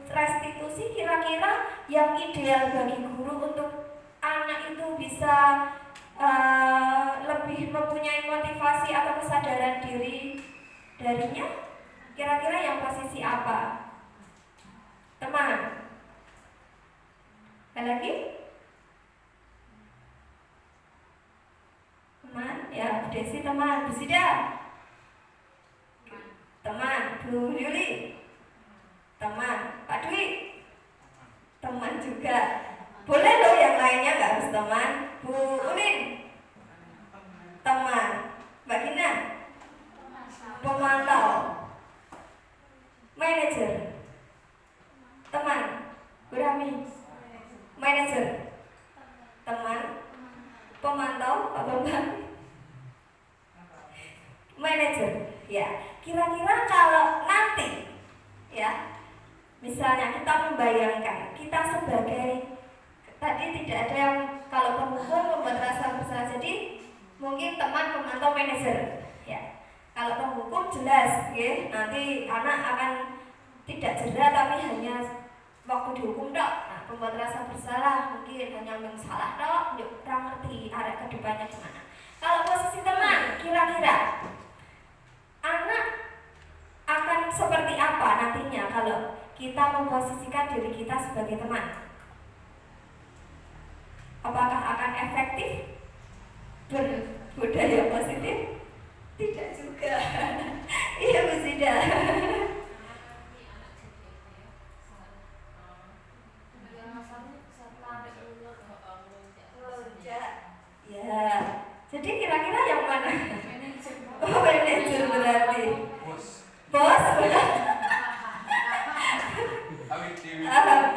restitusi, kira-kira yang ideal bagi guru untuk anak itu bisa lebih mempunyai motivasi atau kesadaran diri darinya, kira-kira yang posisi apa? Teman? Ada lagi? Teman? Ya, Bu Desi teman, Bu Sida teman, Bu Yuli teman, Pak Dwi teman juga. Boleh loh yang lainnya, nggak harus teman. Bu Ulin teman, Mbak Gina pemantau, manajer teman, Bu Rami manajer teman, pemantau Pak Bambang manajer. Ya, kira-kira kalau nanti ya misalnya kita membayangkan kita sebagai tadi tidak ada yang kalau penghukum membuat rasa bersalah, jadi mungkin teman, pemantau, manajer ya. Kalau penghukum jelas ya, nanti anak akan tidak jera tapi hanya waktu dihukum dok. Nah, pembuat rasa bersalah mungkin hanya salah dok, yuk kita ngerti arah kedepannya gimana. Kalau posisi teman, kira-kira anak akan seperti apa nantinya kalau kita memposisikan diri kita sebagai teman? Apakah akan efektif berbudaya positif? Tidak juga. Iya Bu Sida. Ya, jadi kira-kira yang mana? Oh, manajer berarti. Bos?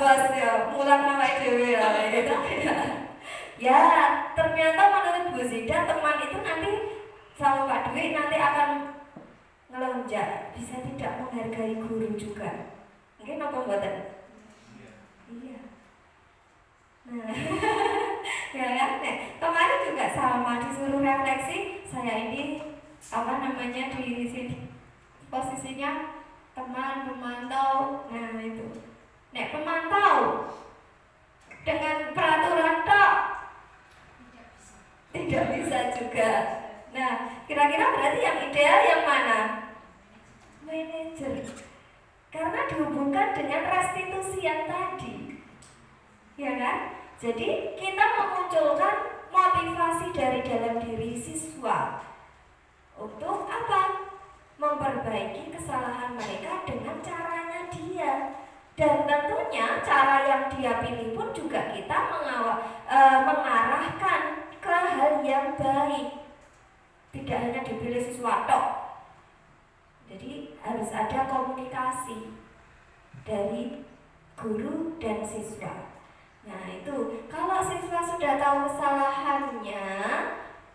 Bos ya, mulang nama dewe ya. Ya, ternyata menurut Bu Zida teman itu nanti sama Pak Dwi nanti akan ngelonjak, bisa tidak menghargai guru juga. Mungkin apa buatan? Iya. Nah, ya kan? Nah, kemarin juga sama disuruh refleksi, saya ini di sini posisinya teman, pemantau. Nah itu. Nek pemantau dengan peraturan tok tidak bisa juga. Nah, kira-kira berarti yang ideal dengan restitusi yang tadi. Ya kan? Jadi kita memunculkan motivasi dari dalam diri siswa untuk apa? Memperbaiki kesalahan mereka dengan caranya dia. Dan tentunya cara yang dia pilih pun juga kita mengarahkan ke hal yang baik. Tidak hanya dipilih siswa tok. Jadi harus ada komunikasi dari guru dan siswa. Nah itu, kalau siswa sudah tahu kesalahannya,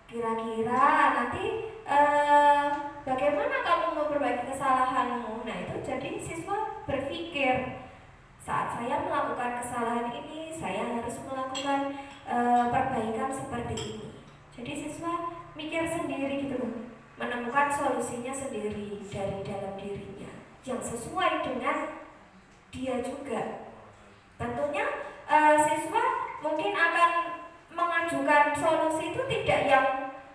kira-kira nanti bagaimana kamu memperbaiki kesalahanmu? Nah itu jadi siswa berpikir, saat saya melakukan kesalahan ini, saya harus melakukan perbaikan seperti ini. Jadi siswa mikir sendiri gitu, menemukan solusinya sendiri dari dalam dirinya yang sesuai dengan dia juga. Tentunya siswa mungkin akan mengajukan solusi itu tidak yang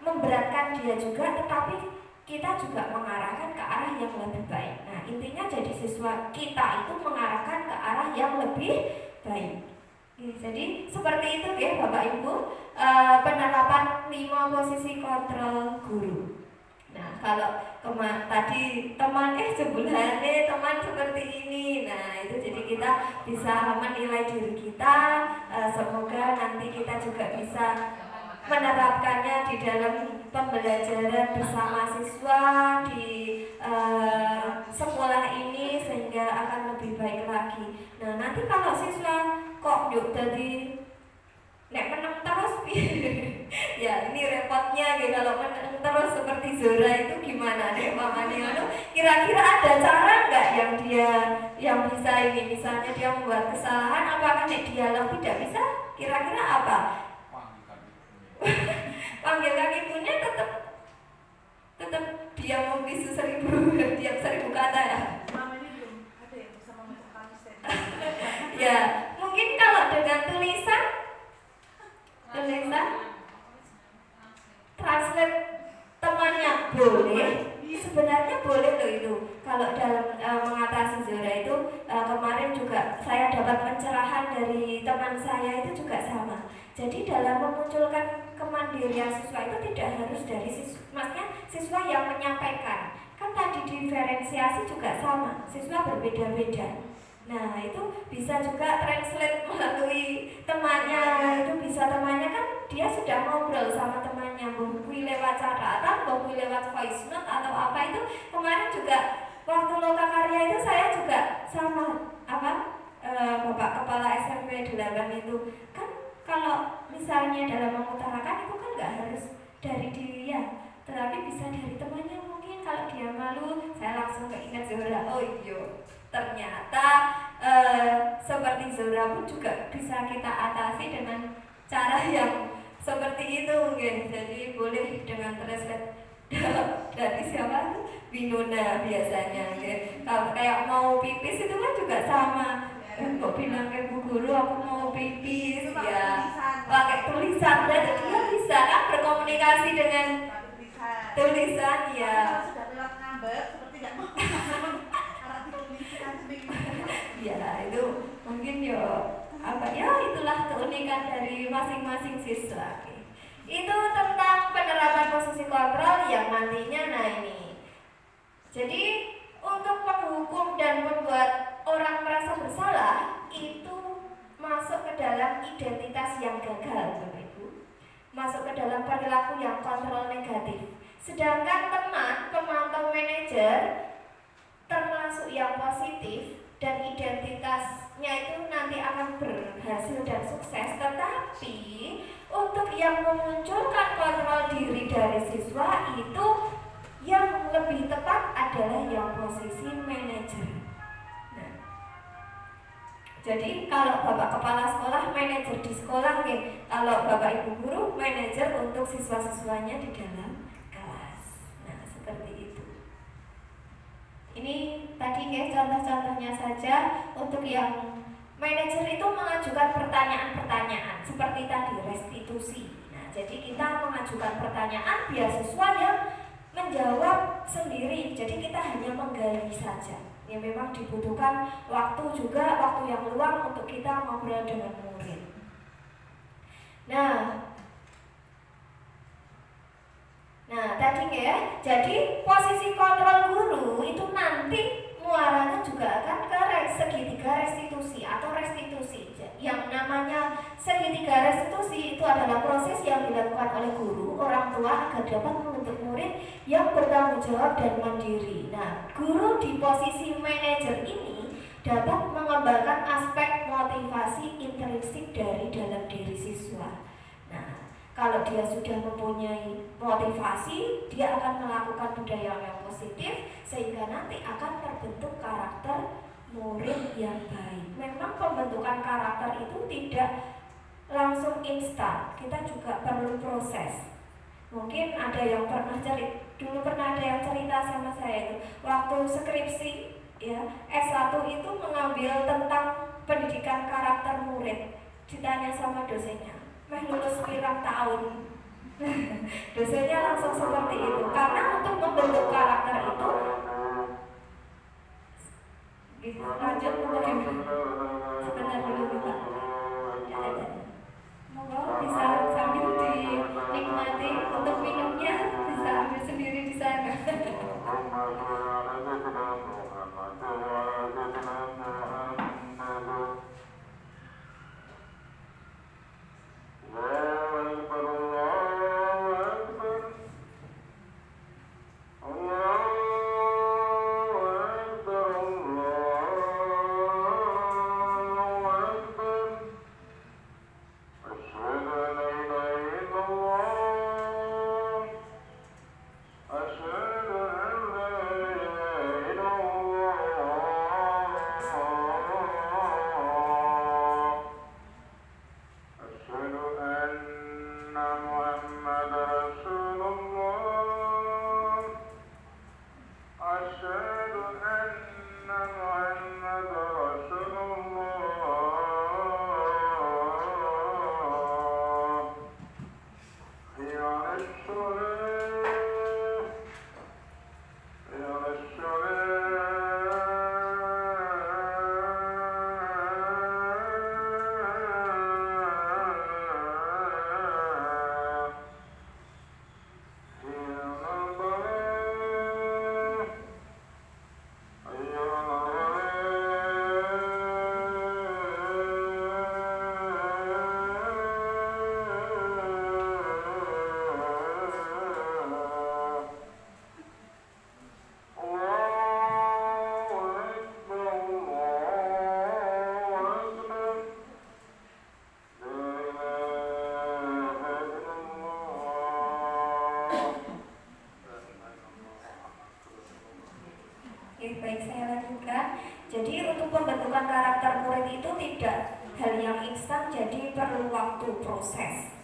memberatkan dia juga, tetapi kita juga mengarahkan ke arah yang lebih baik. Nah intinya jadi siswa kita itu mengarahkan ke arah yang lebih baik. Jadi seperti itu ya Bapak Ibu, penerapan 5 posisi kontrol guru. Nah kalau tadi teman sebulannya teman seperti ini, nah itu jadi kita bisa menilai diri kita. Semoga nanti kita juga bisa menerapkannya di dalam pembelajaran bersama siswa di sekolah ini sehingga akan lebih baik lagi. Nah nanti kalau siswa kok yuk jadi nek menang terus ya ini repotnya gitu. Kalau menang terus seperti Zora itu gimana deh mamanya? Kira-kira ada cara nggak yang bisa ini, misalnya dia membuat kesalahan, apakah nek dialog tidak bisa? Kira-kira apa? Panggil kaki ibunya tetap dia membisu 1000 diam 1000 kata ya. Mama ini belum ada yang bisa memecahkan misteri. Ya mungkin kalau dengan tulisan translate temannya boleh, sebenarnya boleh loh itu. Kalau dalam mengatasi Zora itu kemarin juga saya dapat pencerahan dari teman saya itu juga sama. Jadi dalam memunculkan kemandirian siswa itu tidak harus dari maksudnya siswa yang menyampaikan. Kan tadi diferensiasi juga sama, siswa berbeda-beda. Nah itu bisa juga translate melalui temannya. Itu bisa temannya kan dia sudah ngobrol sama temannya, buku lewat catatan, buku lewat voice note atau apa itu. Kemarin juga waktu lokakarya itu saya juga sama Bapak Kepala SMP 8 itu kan, kalau misalnya dalam mengutarakan itu kan nggak harus dari dia, tetapi bisa dari temannya. Mungkin kalau dia malu, saya langsung keinget Zora. Oh iya, ternyata seperti Zora pun juga bisa kita atasi dengan cara yang seperti itu mungkin. Jadi boleh dengan translate dari siapa tuh? Winona biasanya. Kalau kayak mau pipis itu kan juga sama. Kok bilang ke Bu Guru aku mau pipis ya pakai tulisan, berarti dia bisa kan berkomunikasi dengan tulisan ya. Sudah lewat ngambek seperti nggak mau arah dituliskan Ya itu mungkin itulah keunikan dari masing-masing siswa. Itu tentang penerapan posisi kontrol yang nantinya ini. Jadi untuk menghukum dan membuat orang merasa bersalah itu masuk ke dalam identitas yang gagal, Bapak Ibu. Masuk ke dalam perilaku yang kontrol negatif. Sedangkan teman pemantau manajer termasuk yang positif dan identitasnya itu nanti akan berhasil dan sukses. Tetapi untuk yang memunculkan kontrol diri dari siswa itu yang lebih tepat adalah yang posisi manajer. Nah, jadi kalau Bapak Kepala Sekolah manajer di sekolah, kalau Bapak Ibu Guru manajer untuk siswa-siswanya di dalam kelas. Nah, seperti itu. Ini tadi contoh-contohnya saja. Untuk yang manajer itu mengajukan pertanyaan-pertanyaan seperti tadi restitusi. Nah, jadi kita mengajukan pertanyaan, biar siswa yang menjawab sendiri. Jadi kita hanya menggali saja. Ya memang dibutuhkan waktu juga, waktu yang luang untuk kita ngobrol dengan murid. Nah tadi ya, jadi posisi kontrol guru itu nanti muaranya juga akan ke segitiga restitusi atau restitusi. Yang namanya segitiga restitusi itu adalah proses yang dilakukan oleh guru, orang tua agar dapat membentuk murid yang bertanggung jawab dan mandiri. Nah, guru di posisi manajer ini dapat mengembangkan aspek motivasi intrinsik dari dalam diri siswa. Nah, kalau dia sudah mempunyai motivasi, dia akan melakukan budaya yang positif sehingga nanti akan terbentuk karakter murid yang baik. Memang pembentukan karakter itu tidak langsung instan, kita juga perlu proses. Mungkin ada yang pernah ada yang cerita sama saya itu waktu skripsi ya, S1 itu mengambil tentang pendidikan karakter murid. Ditanya sama dosennya, lulus pirang tahun. Dosennya langsung seperti itu, karena untuk membentuk karakter itu lanjut bagaimana? Sebentar dulu kita. Monggo bisa sambil dinikmati, untuk minumnya bisa ambil sendiri di sana. Baik, saya lanjutkan. Jadi untuk pembentukan karakter murid itu tidak hal yang instan, jadi perlu waktu proses.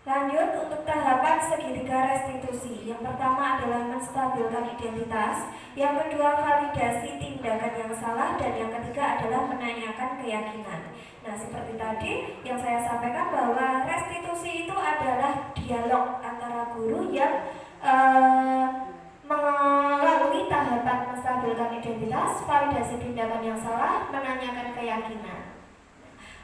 Lanjut untuk tahapan segitiga restitusi. Yang pertama adalah menstabilkan identitas, yang kedua validasi tindakan yang salah, dan yang ketiga adalah menanyakan keyakinan. Nah, seperti tadi yang saya sampaikan bahwa restitusi itu adalah dialog antara guru yang melalui tahapan menstabilkan identitas, validasi tindakan yang salah, menanyakan keyakinan.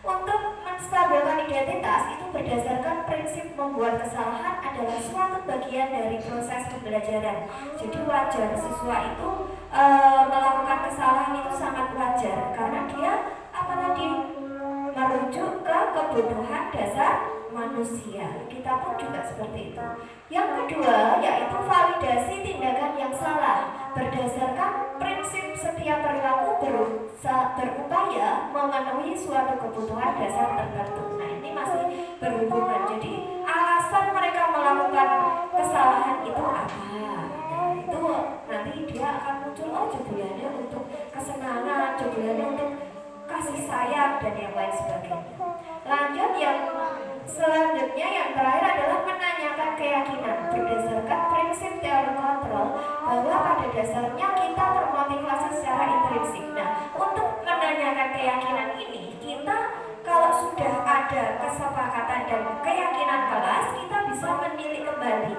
Untuk menstabilkan identitas itu berdasarkan prinsip membuat kesalahan adalah suatu bagian dari proses pembelajaran. Jadi wajar siswa itu melakukan kesalahan itu sangat wajar karena dia merujuk ke kebutuhan dasar manusia. Kita pun juga seperti itu. Yang kedua yaitu validasi tindakan yang salah. Berdasarkan prinsip setiap perilaku berupaya memenuhi suatu kebutuhan dasar tertentu. Nah, ini masih berhubungan. Jadi alasan mereka melakukan kesalahan itu apa? Nah, itu nanti dia akan muncul jebulnya untuk kesenangan, jebulnya untuk kasih sayang dan yang lain sebagainya. Lanjut yang selanjutnya yang terakhir adalah menanyakan keyakinan berdasarkan prinsip teori kontrol bahwa pada dasarnya kita termotivasi secara intrinsik. Nah, untuk menanyakan keyakinan ini kita kalau sudah ada kesepakatan dan keyakinan kelas kita bisa menilik kembali.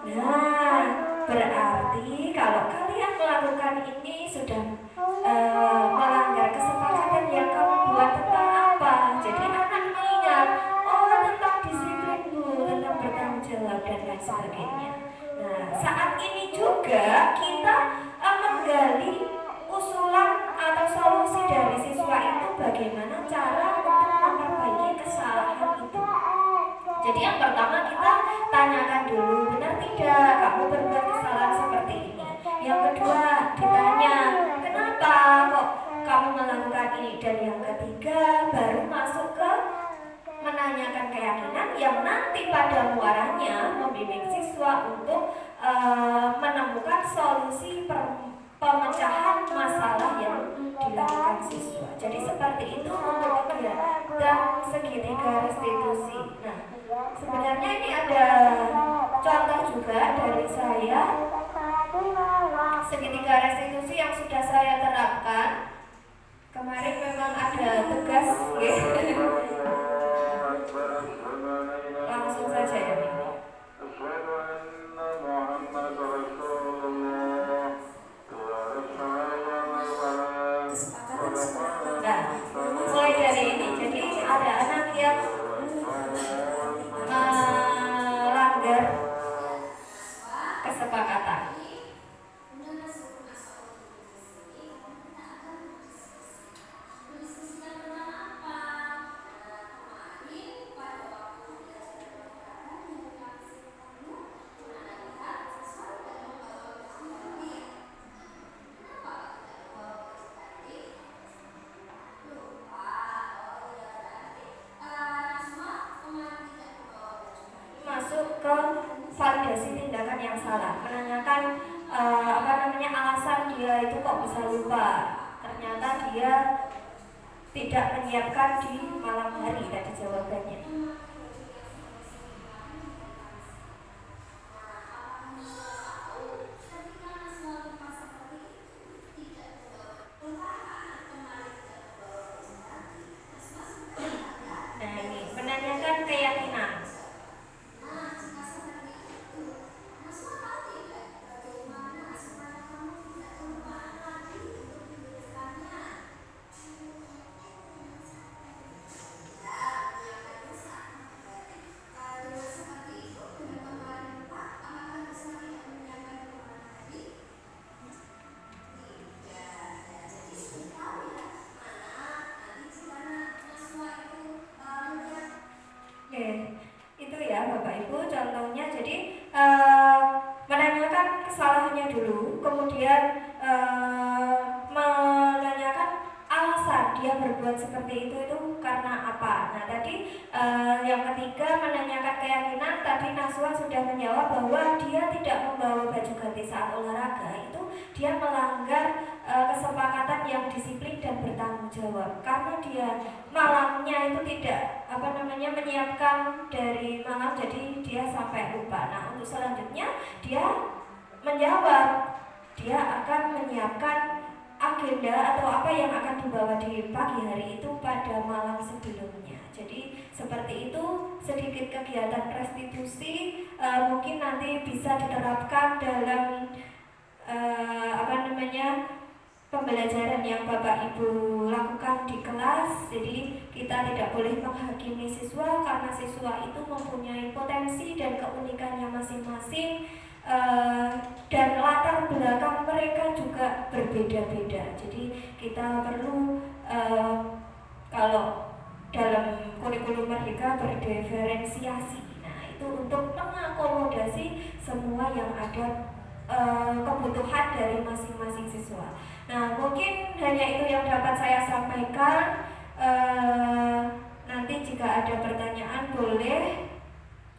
Nah, berarti kalau kalian melakukan ini sudah juga kita menggali usulan atau solusi dari siswa itu bagaimana cara untuk memperbaiki kesalahan itu. Jadi yang pertama kita tanyakan dulu, benar tidak kamu berbuat kesalahan seperti ini. Yang kedua ditanya, kenapa kok kamu melakukan ini. Dan yang ketiga baru masuk ke menanyakan keyakinan yang nanti pada muaranya membimbing siswa untuk menemukan solusi pemecahan masalah yang dilakukan siswa. Jadi seperti itu untuk kegiatan segitiga restitusi. Nah, sebenarnya ini ada contoh juga dari saya segitiga restitusi yang sudah saya terapkan. Kemarin memang ada tugas, langsung saja ya ini. Nah, mulai dari ini. Jadi ada anak yang melanggar kesepakatan. Masuk ke validasi tindakan yang salah, menanyakan alasan dia itu kok bisa lupa. Ternyata dia tidak menyiapkan di malam hari tadi jawabannya. Nah ini menanyakan keyakinan. Itu ya Bapak Ibu contohnya. Jadi menanyakan kesalahannya dulu, kemudian menanyakan alasan dia berbuat seperti itu karena apa. Nah tadi yang ketiga menanyakan keyakinan. Tadi Naswa sudah menjawab bahwa dia tidak membawa baju ganti saat olahraga, itu dia melanggar kesepakatan yang disiplin dan bertanggung jawab karena dia malamnya itu tidak menyiapkan dari malam, jadi dia sampai lupa. Nah untuk selanjutnya dia menjawab, dia akan menyiapkan agenda atau apa yang akan dibawa di pagi hari itu pada malam sebelumnya. Jadi seperti itu sedikit kegiatan restitusi, mungkin nanti bisa diterapkan dalam pembelajaran yang Bapak Ibu lakukan di kelas. Jadi kita tidak boleh menghakimi siswa karena siswa itu mempunyai potensi dan keunikannya masing-masing, dan latar belakang mereka juga berbeda-beda. Jadi kita perlu kalau dalam kurikulum Merdeka berdiferensiasi. Nah itu untuk mengakomodasi semua yang ada kebutuhan dari masing-masing siswa. Nah mungkin hanya itu yang dapat saya sampaikan. Nanti jika ada pertanyaan boleh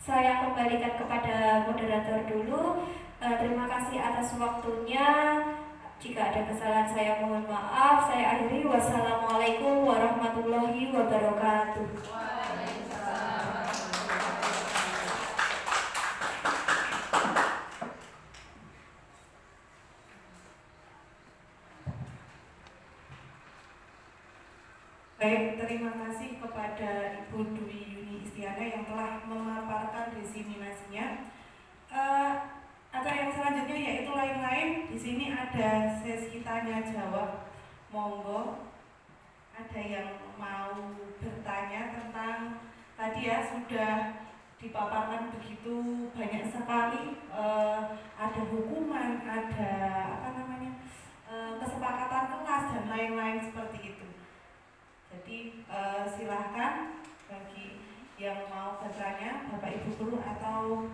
saya kembalikan kepada moderator dulu. Terima kasih atas waktunya. Jika ada kesalahan saya mohon maaf. Saya akhiri. Wassalamualaikum warahmatullahi wabarakatuh. Baik, terima kasih kepada Ibu Dwi Yuni Istiana yang telah memaparkan diseminasinya. Acara yang selanjutnya yaitu lain-lain. Di sini ada sesi tanya jawab. Monggo, ada yang mau bertanya tentang tadi ya sudah dipaparkan begitu banyak sekali, ada hukuman, ada kesepakatan kelas dan lain-lain seperti itu. Jadi silahkan bagi yang mau bertanya, Bapak Ibu guru atau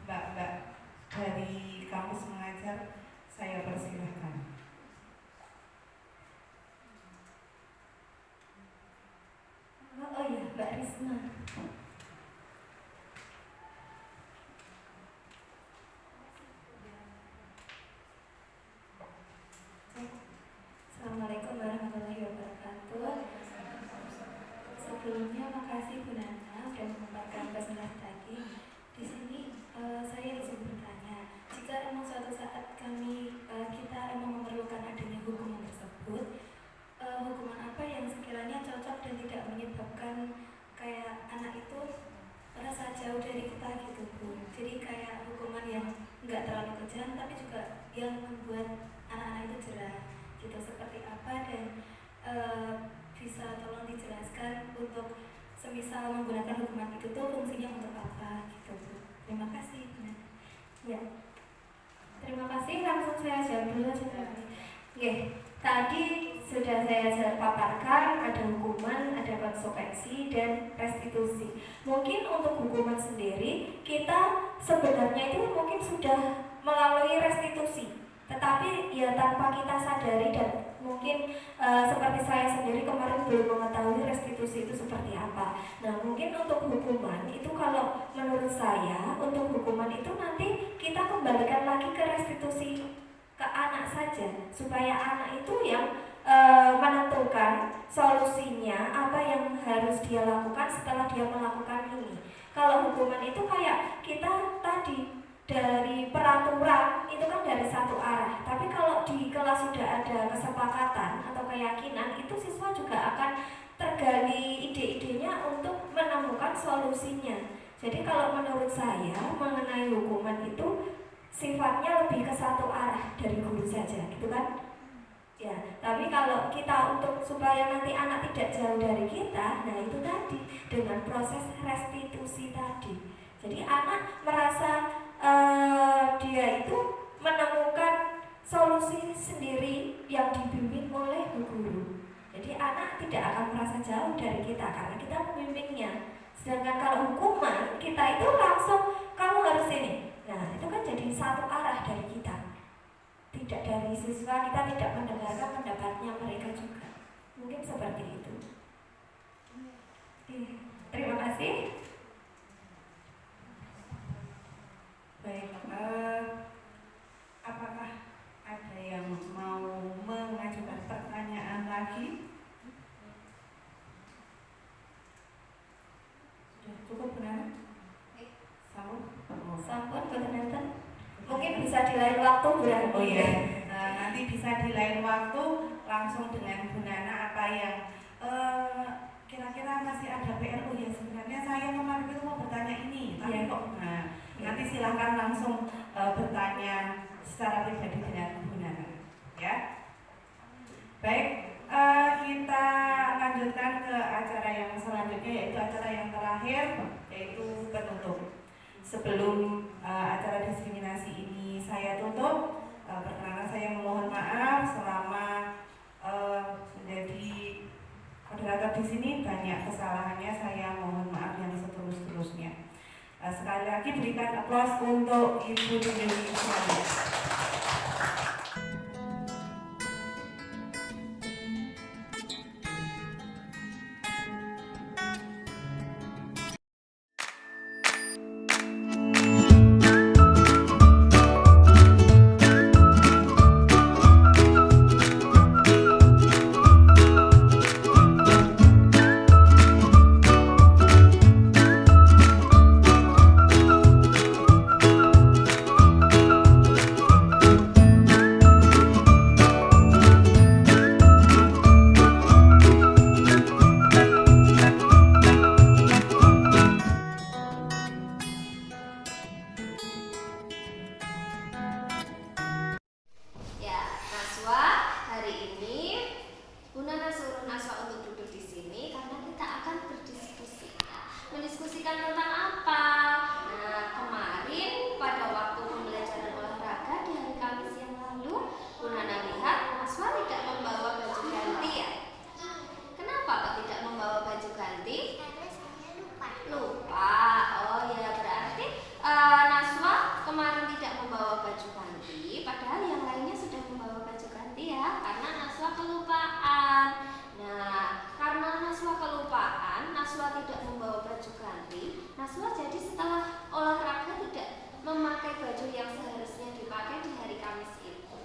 mbak-mbak dari kampus mengajar, saya persilahkan. Oh ya, Mbak Risma. Assalamualaikum warahmatullahi wabarakatuh. Sebelumnya makasih Bu Nana sudah menyampaikan presentasi tadi. Di sini saya izin bertanya, jika emang suatu saat kita emang memerlukan adanya hukuman tersebut, hukuman apa yang sekiranya cocok dan tidak menyebabkan kayak anak itu merasa jauh dari kita gitu Bu. Jadi kayak hukuman yang nggak terlalu kejam tapi juga yang membuat anak-anak itu jerah gitu, seperti apa dan bisa tolong dijelaskan untuk semisal menggunakan hukuman itu tuh fungsinya untuk apa gitu Bu. Terima kasih. Ya, terima kasih. Langsung saya jawab dulu aja. Oke, tadi sudah saya paparkan ada hukuman, ada konsekuensi dan restitusi. Mungkin untuk hukuman sendiri kita sebenarnya itu mungkin sudah melalui restitusi, tetapi ya tanpa kita sadari dan mungkin seperti saya sendiri kemarin belum mengetahui restitusi itu seperti apa. Nah mungkin untuk hukuman itu kalau menurut saya untuk hukuman itu nanti kita kembalikan lagi ke restitusi ke anak saja supaya anak itu yang menentukan solusinya apa yang harus dia lakukan setelah dia melakukan ini. Kalau hukuman itu kayak kita tadi dari peraturan itu kan dari satu arah, tapi kalau di kelas sudah ada kesepakatan atau keyakinan itu siswa juga akan tergali ide-idenya untuk menemukan solusinya. Jadi kalau menurut saya mengenai hukuman itu sifatnya lebih ke satu arah dari guru saja gitu kan ya. Tapi kalau kita untuk supaya nanti anak tidak jauh dari kita, nah itu tadi dengan proses restitusi tadi. Jadi anak merasa dia itu menemukan solusi sendiri yang dibimbing oleh guru. Jadi anak tidak akan merasa jauh dari kita karena kita membimbingnya. Sedangkan kalau hukuman kita itu langsung kamu harus ini. Nah itu kan jadi satu arah dari kita, tidak dari siswa, kita tidak mendengarkan pendapatnya mereka juga. Mungkin seperti itu. Terima kasih. Baik, apakah ada yang mau mengajukan pertanyaan lagi? Sudah cukup benar? Sampun benar. Mungkin bisa di lain waktu berarti. Oh iya, nanti bisa di lain waktu langsung dengan Bu Nana apa yang kira-kira masih ada PR. Oh ya sebenarnya saya kemarin itu mau bertanya ini, tapi kok nanti silahkan langsung bertanya secara pribadi dengan Bu Nana ya. Baik, kita lanjutkan ke acara yang selanjutnya, yaitu acara yang terakhir, yaitu penutup. Sebelum acara diskriminasi ini saya tutup, perkenalkan saya memohon maaf selama menjadi moderator di sini banyak kesalahannya, saya mohon maaf yang setulus-tulusnya. Sekali lagi berikan aplaus untuk Ibu Indonesia. Naswa jadi setelah olahraga tidak memakai baju yang seharusnya dipakai di hari Kamis itu.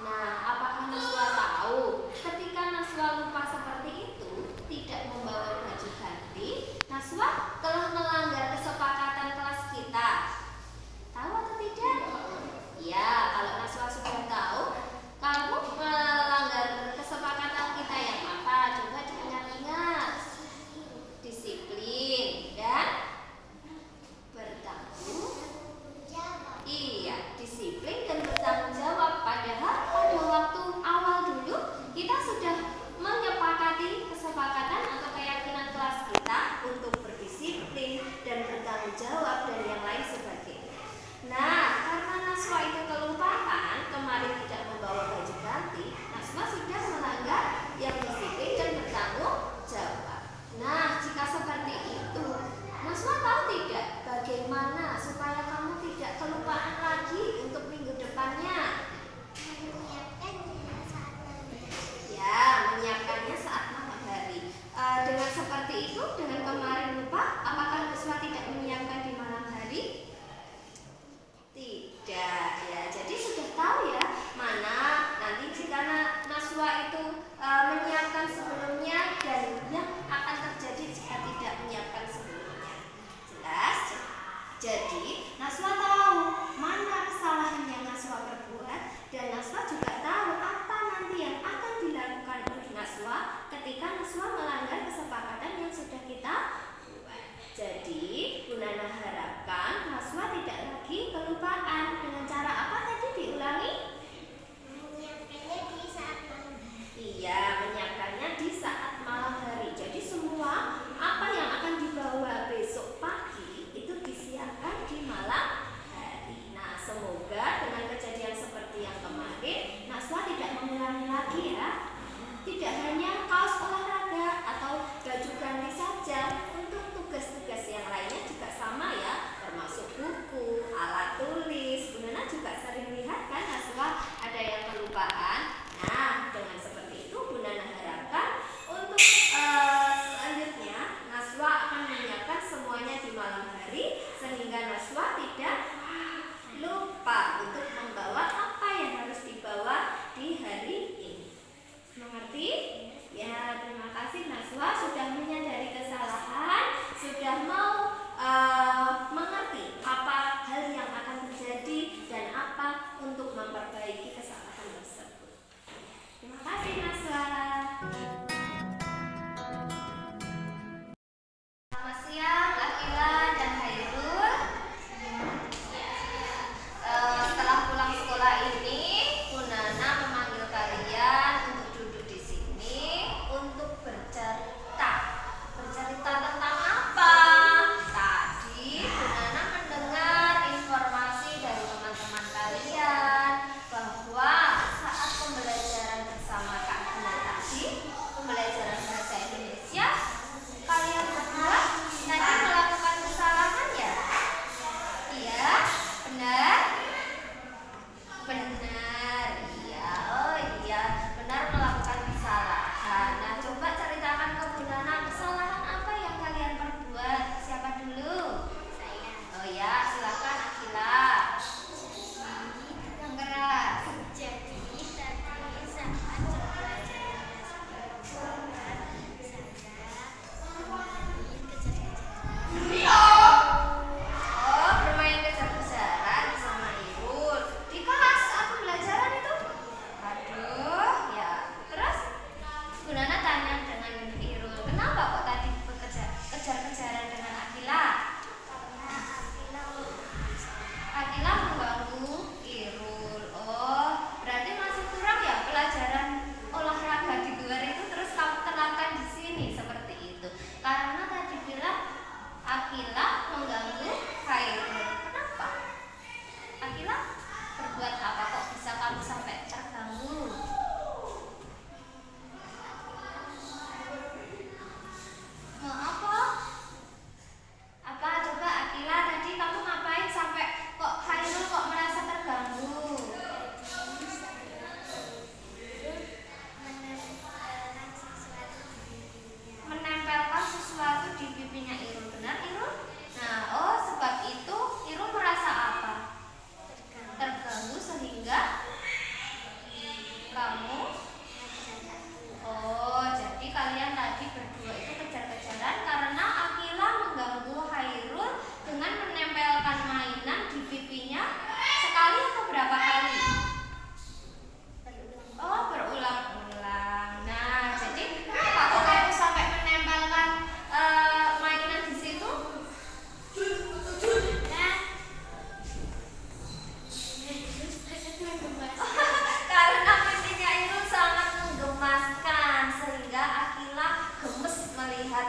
Nah, apakah Naswa tahu ketika Naswa lupa seperti itu, tidak membawa baju ganti, Naswa telah melanggar kesepakatan kelas kita. Tahu atau tidak? Ya, kalau Naswa sudah tahu, kamu melanggar kesepakatan kita yang apa? Coba diingat-ingat. Disiplin dan bertanggung. Iya, disiplin dan bertanggung jawab. Padahal pada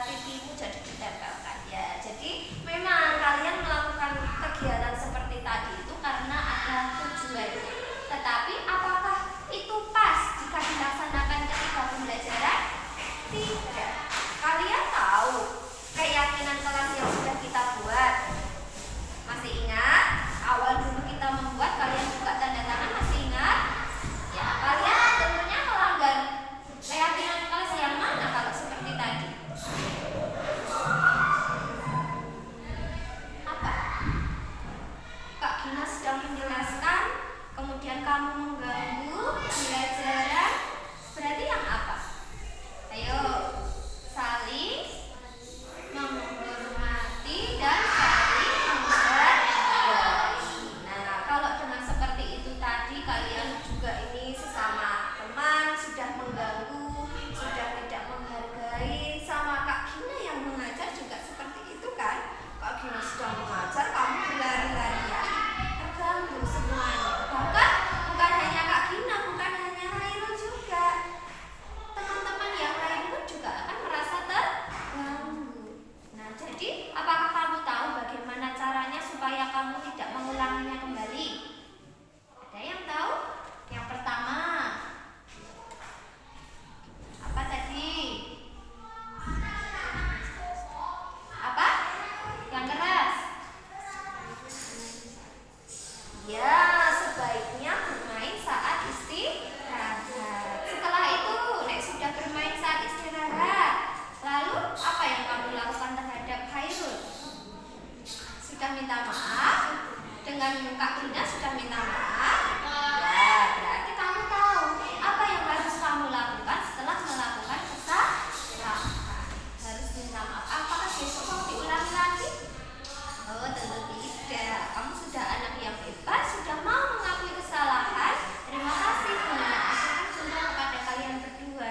pipimu jadi ditempelkan ya. Jadi memang kalian melakukan kegiatan seperti tadi itu karena ada tujuannya. Tetapi apakah itu pas jika dilaksanakan ketika pembelajaran? Tidak. Kalian tahu keyakinan kelas yang sudah kita buat? Masih ingat? Awal dulu kita membuat, kalian buka tanda tangan, masih ingat? Ya, kalian tentunya melanggar keyakinan kelas yang mana kalau seperti tadi? Apa? Kak Gina sedang menjelaskan, kemudian kamu mengganggu pembelajaran, berarti yang apa? Ayo, saling menghormati dan saling menghargai. Nah, kalau dengan seperti itu tadi kalian juga ini sesama teman sudah mengganggu, sudah tidak menghargai, sama Kak Gina yang mengajar juga seperti itu kan? Kak Gina sedang mengajar, kamu berlari-larian, terganggu semuanya. Bahkan bukan hanya Kak Gina, bukan hanya Hairul juga. Teman-teman yang lain pun juga akan merasa terganggu. Nah, jadi apakah kamu tahu bagaimana caranya supaya kamu tidak mengulanginya kembali? Ada yang tahu? Yang pertama, apa tadi? Apa? Yang keras? Ya, sebaiknya bermain saat istirahat. Setelah itu, Nek sudah bermain saat istirahat, lalu apa yang kamu lakukan terhadap Hairul? Sudah minta maaf? Dengan Kak Gina sudah minta maaf? Ya, berarti kamu tahu apa yang harus kamu lakukan setelah melakukan kesalahan. Harus minta maaf. Apakah besok mau diulangi lagi? Oh, tentu tidak. Kamu sudah anak yang hebat, sudah mau mengakui kesalahan. Terima kasih Bunda. Aku kan contoh kepada kalian berdua.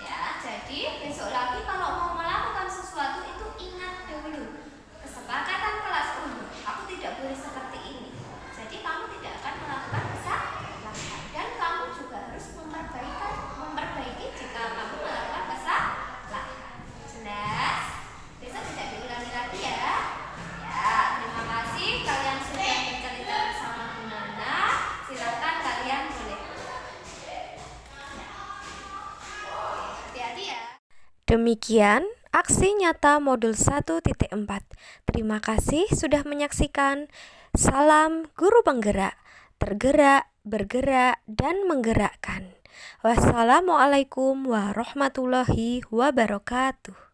Ya, jadi besok lagi kalau mau melakukan sesuatu itu ingat dulu kesepakatan kelas umum. Aku tidak boleh seperti ini. Jadi kamu tidak akan melakukan kesalahan dan kamu juga harus memperbaiki jika kamu melakukan kesalahan. Jelas? Besok tidak diulangi lagi ya. Ya, terima kasih kalian sudah bercerita bersama Bu Nana. Silakan kalian boleh pulang. Ya. Hati-hati ya. Demikian aksi nyata modul 1.4. Terima kasih sudah menyaksikan. Salam guru penggerak, tergerak, bergerak, dan menggerakkan. Wassalamualaikum warahmatullahi wabarakatuh.